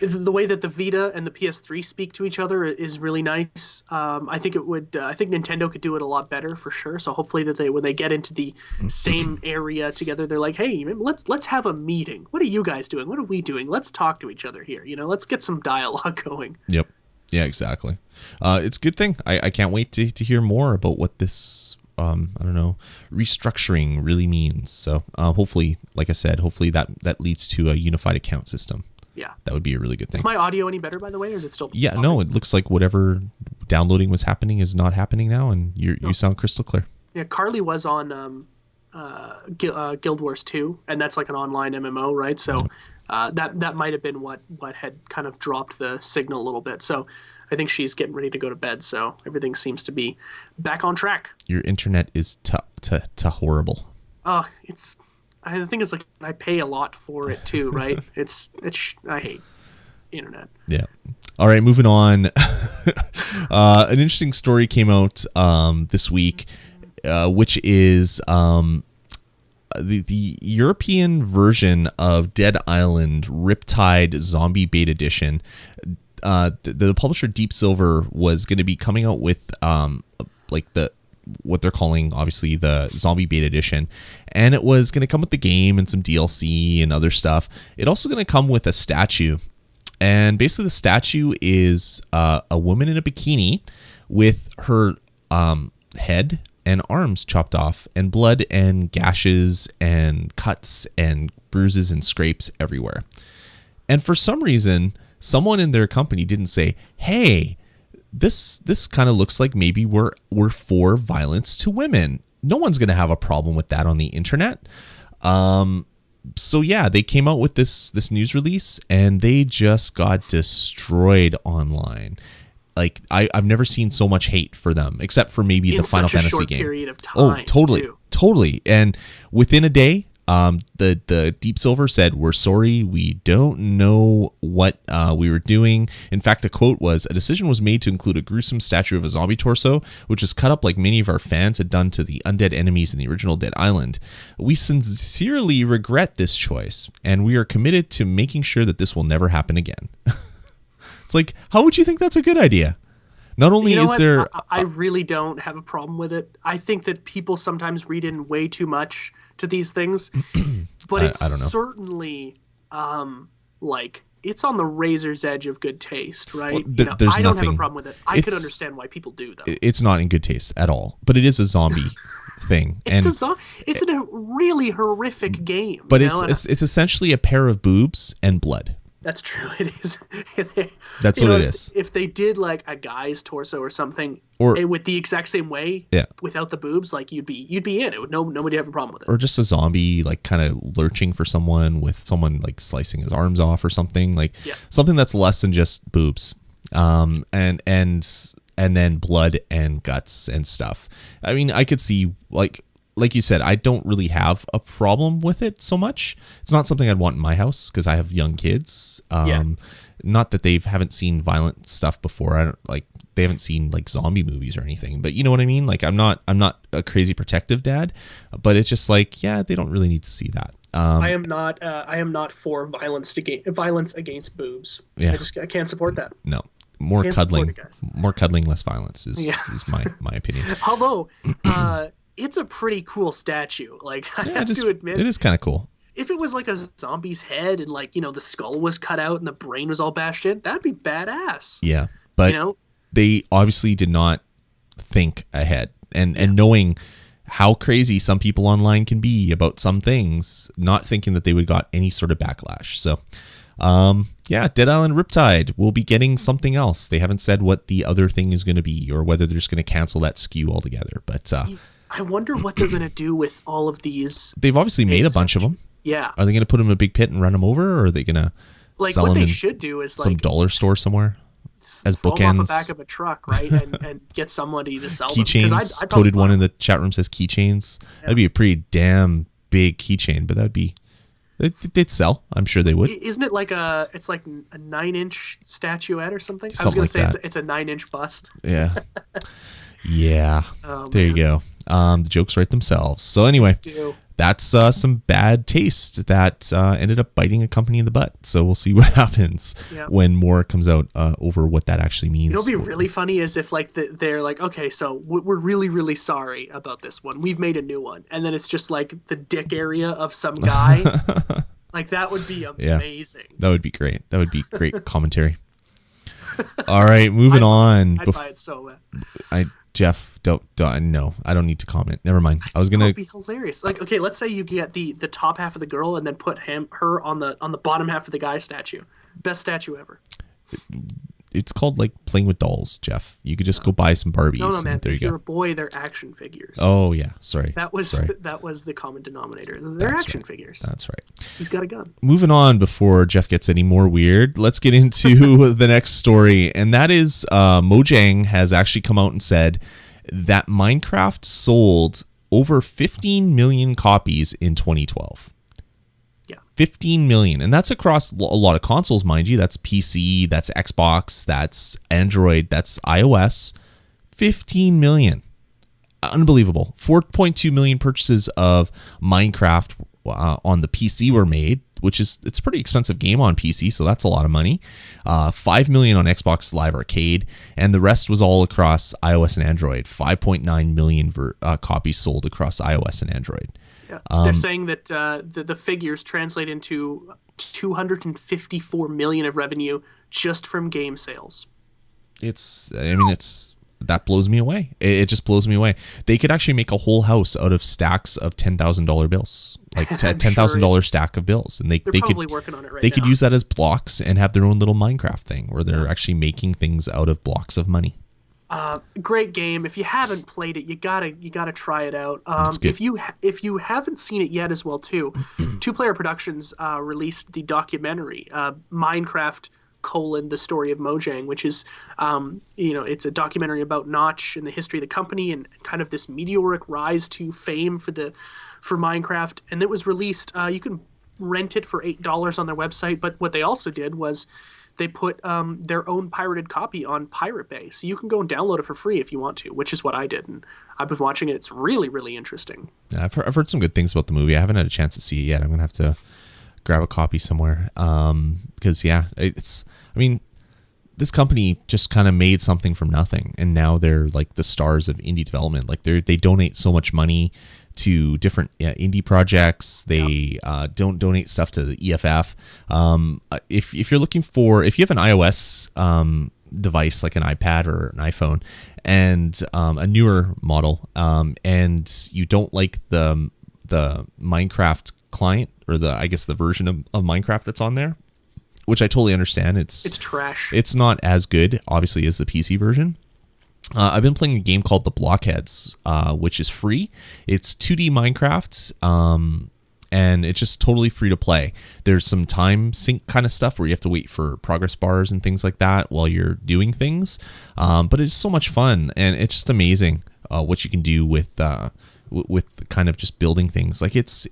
If the way that the Vita and the PS3 speak to each other is really nice. I think Nintendo could do it a lot better for sure. So hopefully that when they get into the same area together, they're like, hey, let's have a meeting. What are you guys doing? What are we doing? Let's talk to each other here. Let's get some dialogue going. Yep. Yeah, exactly. It's a good thing. I can't wait to hear more about what this, I don't know, restructuring really means. So hopefully, like I said, hopefully that leads to a unified account system. Yeah. That would be a really good thing. Is my audio any better, by the way, or is it still? Yeah, no, it looks like whatever downloading was happening is not happening now, and you sound crystal clear. Yeah, Carly was on Guild Wars 2, and that's like an online MMO, right? So that might have been what had kind of dropped the signal a little bit. So I think she's getting ready to go to bed, so everything seems to be back on track. Your internet is horrible. The thing is, like, I pay a lot for it too, right? I hate internet. Yeah. All right, moving on. An interesting story came out this week, which is the European version of Dead Island Riptide Zombie Beta Edition. The publisher Deep Silver was going to be coming out with what they're calling, obviously, the Zombie Beta Edition, and it was going to come with the game and some DLC and other stuff. It's also going to come with a statue, and basically the statue is a woman in a bikini with her head and arms chopped off, and blood and gashes and cuts and bruises and scrapes everywhere. And for some reason, someone in their company didn't say, hey, this kind of looks like maybe we're for violence to women. No one's going to have a problem with that on the internet. So yeah, they came out with this news release, and they just got destroyed online. Like I've never seen so much hate for them, except for maybe the Final Fantasy game. Period of time. Oh, totally. And within a day, the Deep Silver said, "We're sorry, we don't know what we were doing." In fact, the quote was, "A decision was made to include a gruesome statue of a zombie torso, which was cut up like many of our fans had done to the undead enemies in the original Dead Island. We sincerely regret this choice, and we are committed to making sure that this will never happen again." It's like, how would you think that's a good idea? Not only is there... I really don't have a problem with it. I think that people sometimes read in way too much to these things. But it's I don't know. Certainly, it's on the razor's edge of good taste, right? Well, I don't have a problem with it. I could understand why people do, though. It's not in good taste at all. But it is a zombie thing. It's a really horrific game. But it's essentially a pair of boobs and blood. That's true. It is. That's what it is. If they did like a guy's torso or something, or with the exact same way, without the boobs, like you'd be in it. Nobody have a problem with it. Or just a zombie like kind of lurching for someone, with someone like slicing his arms off or something, like something that's less than just boobs, and then blood and guts and stuff. I mean, I could see like you said, I don't really have a problem with it so much. It's not something I'd want in my house because I have young kids. Not that they haven't seen violent stuff before. They haven't seen like zombie movies or anything, but you know what I mean? Like I'm not a crazy protective dad, but it's just like, yeah, they don't really need to see that. I am not for violence against boobs. Yeah. I can't support that. No. More cuddling, less violence is my opinion. Although, it's a pretty cool statue. Like, I have to admit, it is kind of cool. If it was like a zombie's head and like, the skull was cut out and the brain was all bashed in, that'd be badass. Yeah. But they obviously did not think ahead, and knowing how crazy some people online can be about some things, not thinking that they would got any sort of backlash. So, Dead Island Riptide will be getting something else. They haven't said what the other thing is going to be, or whether they're just going to cancel that SKU altogether. But I wonder what they're going to do with all of these. They've obviously made a bunch of them. Yeah. Are they going to put them in a big pit and run them over, or are they going to sell them in should do is some dollar store somewhere as bookends? Throw them off the back of a truck, right, and get somebody to sell keychains. them. Keychains. Coded one in the chat room says keychains. Yeah. That'd be a pretty damn big keychain, but they'd sell. I'm sure they would. Isn't it like it's like a 9-inch statuette or something? I was going to say it's a 9-inch bust. Yeah. Yeah. There you go. The jokes write themselves. So anyway, that's some bad taste that ended up biting a company in the butt. So we'll see what happens when more comes out over what that actually means. It'll be really funny is if like they're like, okay, so we're really, really sorry about this one. We've made a new one. And then it's just like the dick area of some guy. Like that would be amazing. That would be great. That would be great commentary. All right, moving on. I'd buy it so bad. Jeff, don't no, I don't need to comment. Never mind. I was That gonna. would be hilarious. Like, okay, let's say you get the top half of the girl and then put her on the bottom half of the guy statue. Best statue ever. It's called like playing with dolls, Jeff. You could just go buy some Barbies. No, man. And there If you you're go. a boy, they're action figures. Oh yeah, sorry. That was sorry. that was the common denominator. They're action figures. That's right. He's got a gun. Moving on before Jeff gets any more weird, let's get into the next story, and that is Mojang has actually come out and said that Minecraft sold over 15 million copies in 2012. Yeah. 15 million. And that's across a lot of consoles, mind you. That's PC, that's Xbox, that's Android, that's iOS. 15 million. Unbelievable. 4.2 million purchases of Minecraft on the PC were made, which is, it's a pretty expensive game on PC, so that's a lot of money. 5 million on Xbox Live Arcade, and the rest was all across iOS and Android. 5.9 million copies sold across iOS and Android. Yeah. They're saying that the figures translate into 254 million of revenue just from game sales. That blows me away. It just blows me away. They could actually make a whole house out of stacks of $10,000 bills, like $10,000 stack of bills, and they probably could working on it right they now. could use that as blocks and have their own little Minecraft thing where they're actually making things out of blocks of money. Great game. If you haven't played it, you gotta try it out. It's good. If you haven't seen it yet as well too, Two Player Productions released the documentary Minecraft: the story of Mojang, which is it's a documentary about Notch and the history of the company and kind of this meteoric rise to fame for Minecraft. And it was released. You can rent it for $8 on their website, but what they also did was they put their own pirated copy on Pirate Bay, so you can go and download it for free if you want to, which is what I did, and I've been watching it. It's really, really interesting. Yeah, I've heard some good things about the movie. I haven't had a chance to see it yet. I'm gonna have to grab a copy somewhere because this company just kind of made something from nothing, and now they're like the stars of indie development. Like they donate so much money to different indie projects. They don't donate stuff to the EFF. If you're looking for, if you have an iOS device like an iPad or an iPhone and a newer model, and you don't like the Minecraft client or the version of Minecraft that's on there, which I totally understand. It's trash. It's not as good, obviously, as the PC version. I've been playing a game called The Blockheads, which is free. It's 2D Minecraft, and it's just totally free to play. There's some time sync kind of stuff where you have to wait for progress bars and things like that while you're doing things. But it's so much fun, and it's just amazing what you can do with kind of just building things. Like it's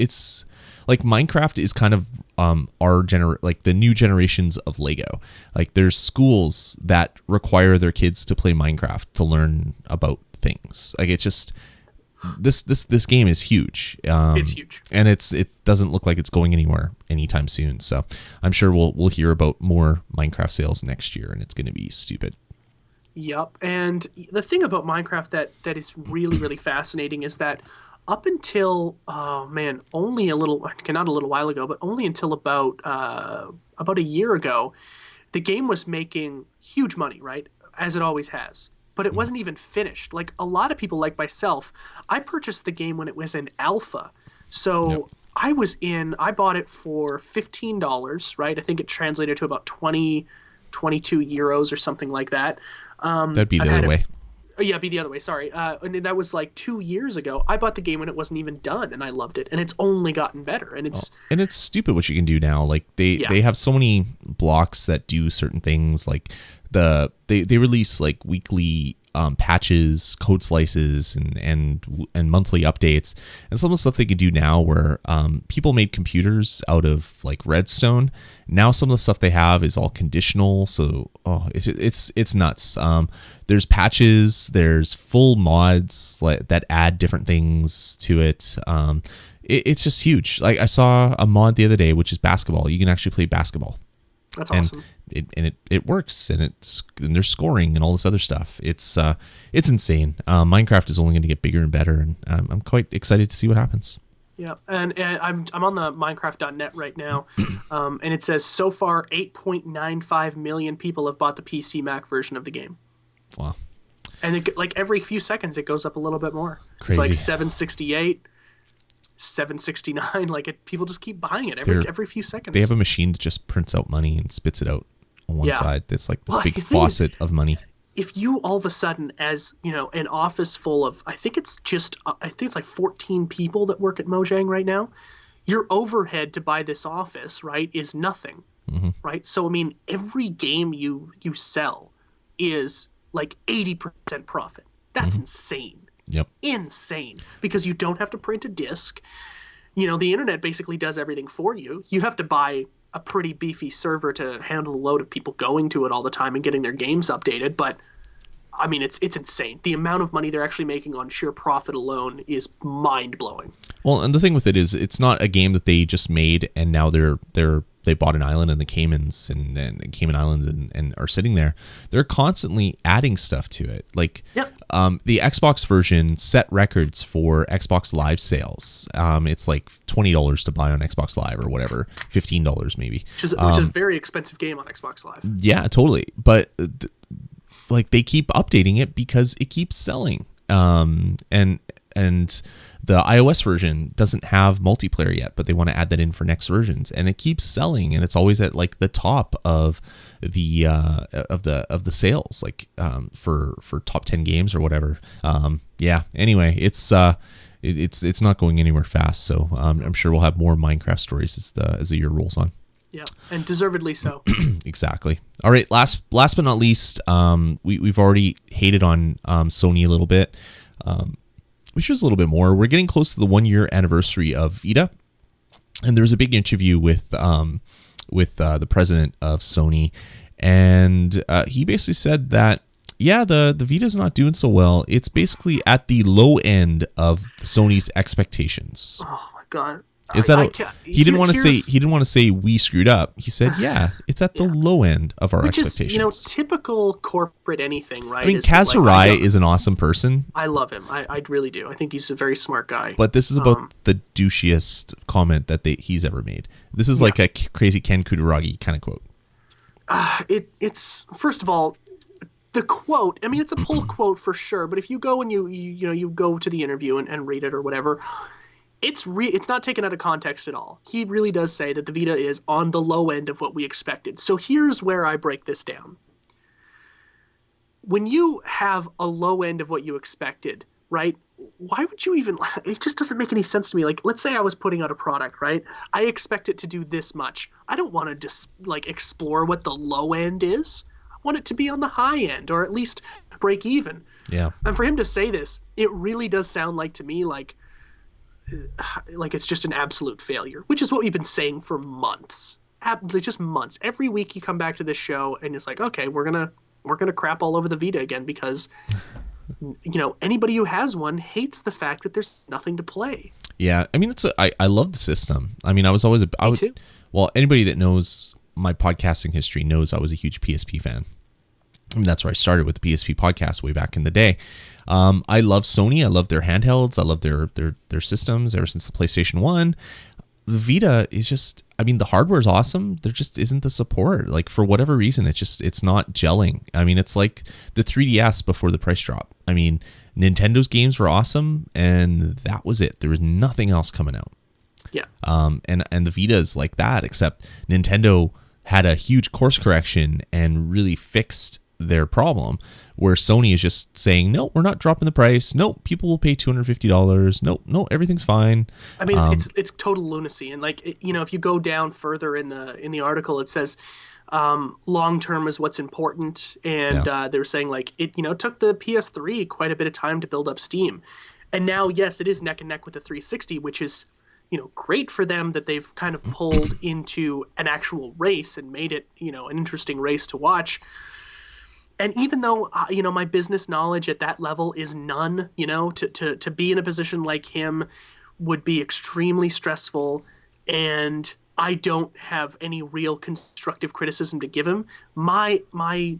like Minecraft is kind of the new generations of Lego. Like there's schools that require their kids to play Minecraft to learn about things. Like it's just this game is huge. It's huge, and it doesn't look like it's going anywhere anytime soon. So I'm sure we'll hear about more Minecraft sales next year, and it's going to be stupid. Yep. And the thing about Minecraft that is really, really fascinating is that up until only a little, not a little while ago, but only until about a year ago, the game was making huge money, right? As it always has. But it wasn't even finished. Like a lot of people like myself, I purchased the game when it was in alpha. So I bought it for $15, right? I think it translated to about 22 euros or something like that. That'd be the other way. Yeah, be the other way. Sorry. And that was like 2 years ago. I bought the game when it wasn't even done, and I loved it. And it's only gotten better. And it's stupid what you can do now. Like they have so many blocks that do certain things. Like they release like weekly patches, code slices, and monthly updates. And some of the stuff they could do now, where people made computers out of like redstone. Now some of the stuff they have is all conditional. So it's nuts. There's patches, there's full mods that add different things to it. It's just huge. Like I saw a mod the other day, which is basketball. You can actually play basketball. That's awesome. It works, and there's scoring and all this other stuff. It's insane. Minecraft is only going to get bigger and better, and I'm quite excited to see what happens. Yeah, and I'm on the Minecraft.net right now, and it says so far 8.95 million people have bought the PC Mac version of the game, Wow, and like every few seconds it goes up a little bit more. It's like crazy. 768, 769. Like people just keep buying it They're every few they have seconds. a machine that just prints out money and spits it out on one Yeah. side. It's like this Well, big the thing is, faucet of money. if you all of a sudden, as you know, an office full of, I think it's like 14 people that work at Mojang right now. Your overhead to buy this office, right, is nothing, Hmm. right? So I mean, every game you sell is like 80% profit. That's Hmm. insane. Yep. Insane. Because you don't have to print a disc. You know, the internet basically does everything for you. You have to buy a pretty beefy server to handle the load of people going to it all the time and getting their games updated, but I mean, it's insane. The amount of money they're actually making on sheer profit alone is mind blowing. Well, and the thing with it is, it's not a game that they just made and now they bought an island in the Caymans and Cayman Islands and are sitting there. They're constantly adding stuff to it. Like, Yep. the Xbox version set records for Xbox Live sales. It's like $20 to buy on Xbox Live or whatever, $15 maybe. Which is a very expensive game on Xbox Live. Yeah, totally. But like they keep updating it because it keeps selling. And the iOS version doesn't have multiplayer yet, but they want to add that in for next versions, and it keeps selling, and it's always at like the top of the sales, like for top 10 games or whatever. Yeah. Anyway, it's not going anywhere fast, so I'm sure we'll have more Minecraft stories as the year rolls on. Yeah, and deservedly so. Exactly. All right. Last but not least, we've already hated on Sony a little bit. We should a little bit more. We're getting close to the 1 year anniversary of Vita, and there was a big interview with the president of Sony, and he basically said that the Vita's not doing so well. It's basically at the low end of Sony's expectations. Oh my god. Is that he didn't want to say we screwed up. He said, it's at the low end of our expectations. Is, you know, typical corporate anything, right? I mean, Kazurai is an awesome person. I love him. I really do. I think he's a very smart guy. But this is about the douchiest comment that he's ever made. This is like a crazy Ken Kutaragi kind of quote. It's first of all, the quote. I mean, it's a pull quote for sure. But if you go and you go to the interview and read it or whatever, it's not taken out of context at all. He really does say that the Vita is on the low end of what we expected. So here's where I break this down. When you have a low end of what you expected, right? Why would you even? It just doesn't make any sense to me. Like, let's say I was putting out a product, right? I expect it to do this much. I don't want to just like explore what the low end is. I want it to be on the high end, or at least break even. Yeah. And for him to say this, it really does sound like to me like it's just an absolute failure, which is what we've been saying for months. Just months. Every week you come back to this show and it's like, okay, we're gonna crap all over the Vita again because anybody who has one hates the fact that there's nothing to play. Yeah, I mean, I love the system. I mean, I was always Me too. Well, anybody that knows my podcasting history knows I was a huge PSP fan. I mean, that's where I started with the PSP podcast way back in the day. I love Sony. I love their handhelds. I love their systems ever since the PlayStation 1. The Vita is just, I mean, the hardware is awesome. There just isn't the support. Like, for whatever reason, it's not gelling. I mean, it's like the 3DS before the price drop. I mean, Nintendo's games were awesome, and that was it. There was nothing else coming out. Yeah. And the Vita is like that, except Nintendo had a huge course correction and really fixed their problem, where Sony is just saying, no, we're not dropping the price. No, people will pay $250. No, everything's fine. I mean, it's total lunacy. And like, if you go down further in the article, it says long term is what's important. And they were saying like it took the PS3 quite a bit of time to build up steam, and now yes, it is neck and neck with the 360, which is great for them that they've kind of pulled into an actual race and made it an interesting race to watch. And even though, my business knowledge at that level is none, to be in a position like him would be extremely stressful, and I don't have any real constructive criticism to give him. My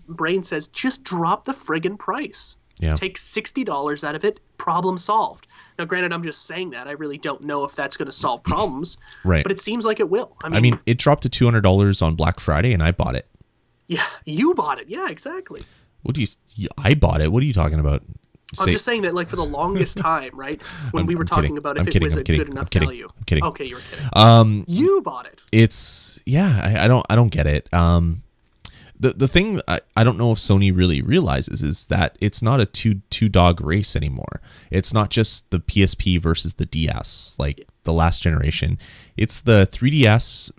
brain says, just drop the friggin' price. Yeah. Take $60 out of it, problem solved. Now, granted, I'm just saying that. I really don't know if that's going to solve problems, Right. but it seems like it will. I mean, it dropped to $200 on Black Friday, and I bought it. Yeah, you bought it. Yeah, exactly. I bought it. What are you talking about? I'm just saying that, like, for the longest time, right? When we were talking about if it was a good enough value. I'm kidding. Okay, you were kidding. You bought it. I don't get it. The thing I don't know if Sony really realizes is that it's not a two dog race anymore. It's not just the PSP versus the DS, like the last generation. It's the 3DS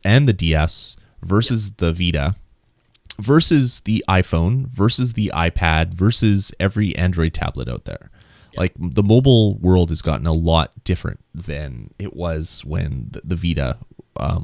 and the DS versus the Vita versus the iPhone versus the iPad versus every Android tablet out there. Like, the mobile world has gotten a lot different than it was when the Vita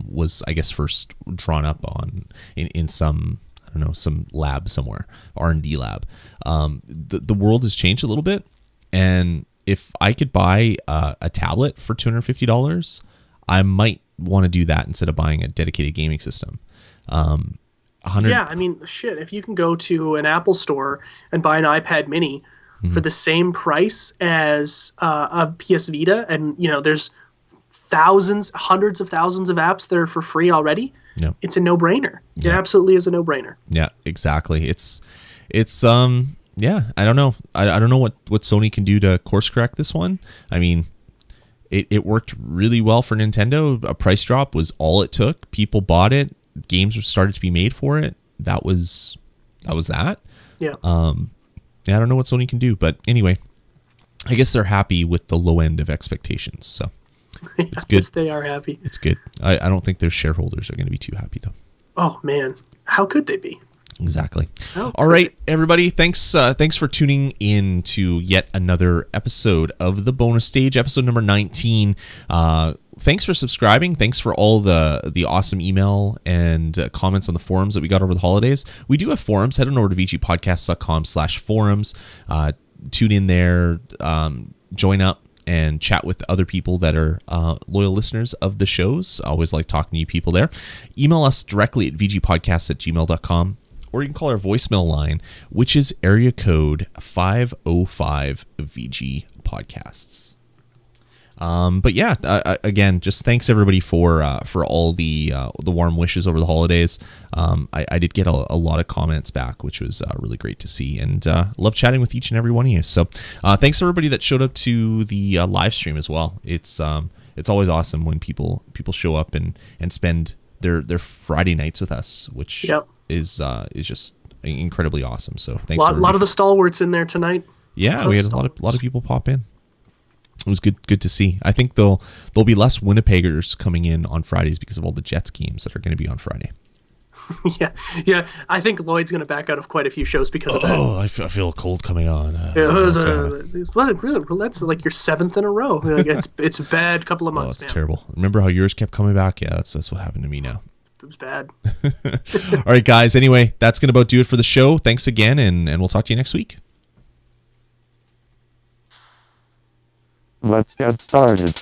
was, I guess, first drawn up on in some, I don't know, some lab somewhere, R&D lab. The world has changed a little bit, and if I could buy a tablet for $250, I might want to do that instead of buying a dedicated gaming system. Yeah, I mean, shit, if you can go to an Apple store and buy an iPad mini for the same price as a PS Vita, and, you know, there's hundreds of thousands of apps that are for free already, it's a no-brainer. It absolutely is a no-brainer. Yeah, exactly. It's yeah, I don't know. I don't know what Sony can do to course correct this one. I mean, it worked really well for Nintendo. A price drop was all it took. People bought it. Games started to be made for it. That was that. Yeah. I don't know what Sony can do, but anyway, I guess they're happy with the low end of expectations. So it's good. Yes, they are happy. It's good. I don't think their shareholders are going to be too happy though. Oh man, how could they be? Exactly. All right, everybody. Thanks for tuning in to yet another episode of the bonus stage, episode number 19. Thanks for subscribing. Thanks for all the awesome email and comments on the forums that we got over the holidays. We do have forums. Head on over to VGPodcasts.com/forums. Tune in there, join up, and chat with other people that are loyal listeners of the shows. I always like talking to you people there. Email us directly at vgpodcasts@gmail.com. Or you can call our voicemail line, which is area code 505 VG Podcasts. But yeah, again, just thanks everybody for all the warm wishes over the holidays. I did get a lot of comments back, which was really great to see, and love chatting with each and every one of you. So thanks to everybody that showed up to the live stream as well. It's always awesome when people show up and spend their Friday nights with us, which is just incredibly awesome. So thanks. A lot of the stalwarts in there tonight. Yeah, we had a lot of people pop in. It was good to see. I think there'll be less Winnipeggers coming in on Fridays because of all the Jets games that are going to be on Friday. yeah. I think Lloyd's going to back out of quite a few shows because of that. Oh, I feel a cold coming on. That's like your 7th in a row. Like, it's a bad couple of months. It's terrible. Remember how yours kept coming back? Yeah, that's what happened to me now. It was bad. All right, guys. Anyway, that's going to about do it for the show. Thanks again, and we'll talk to you next week. Let's get started.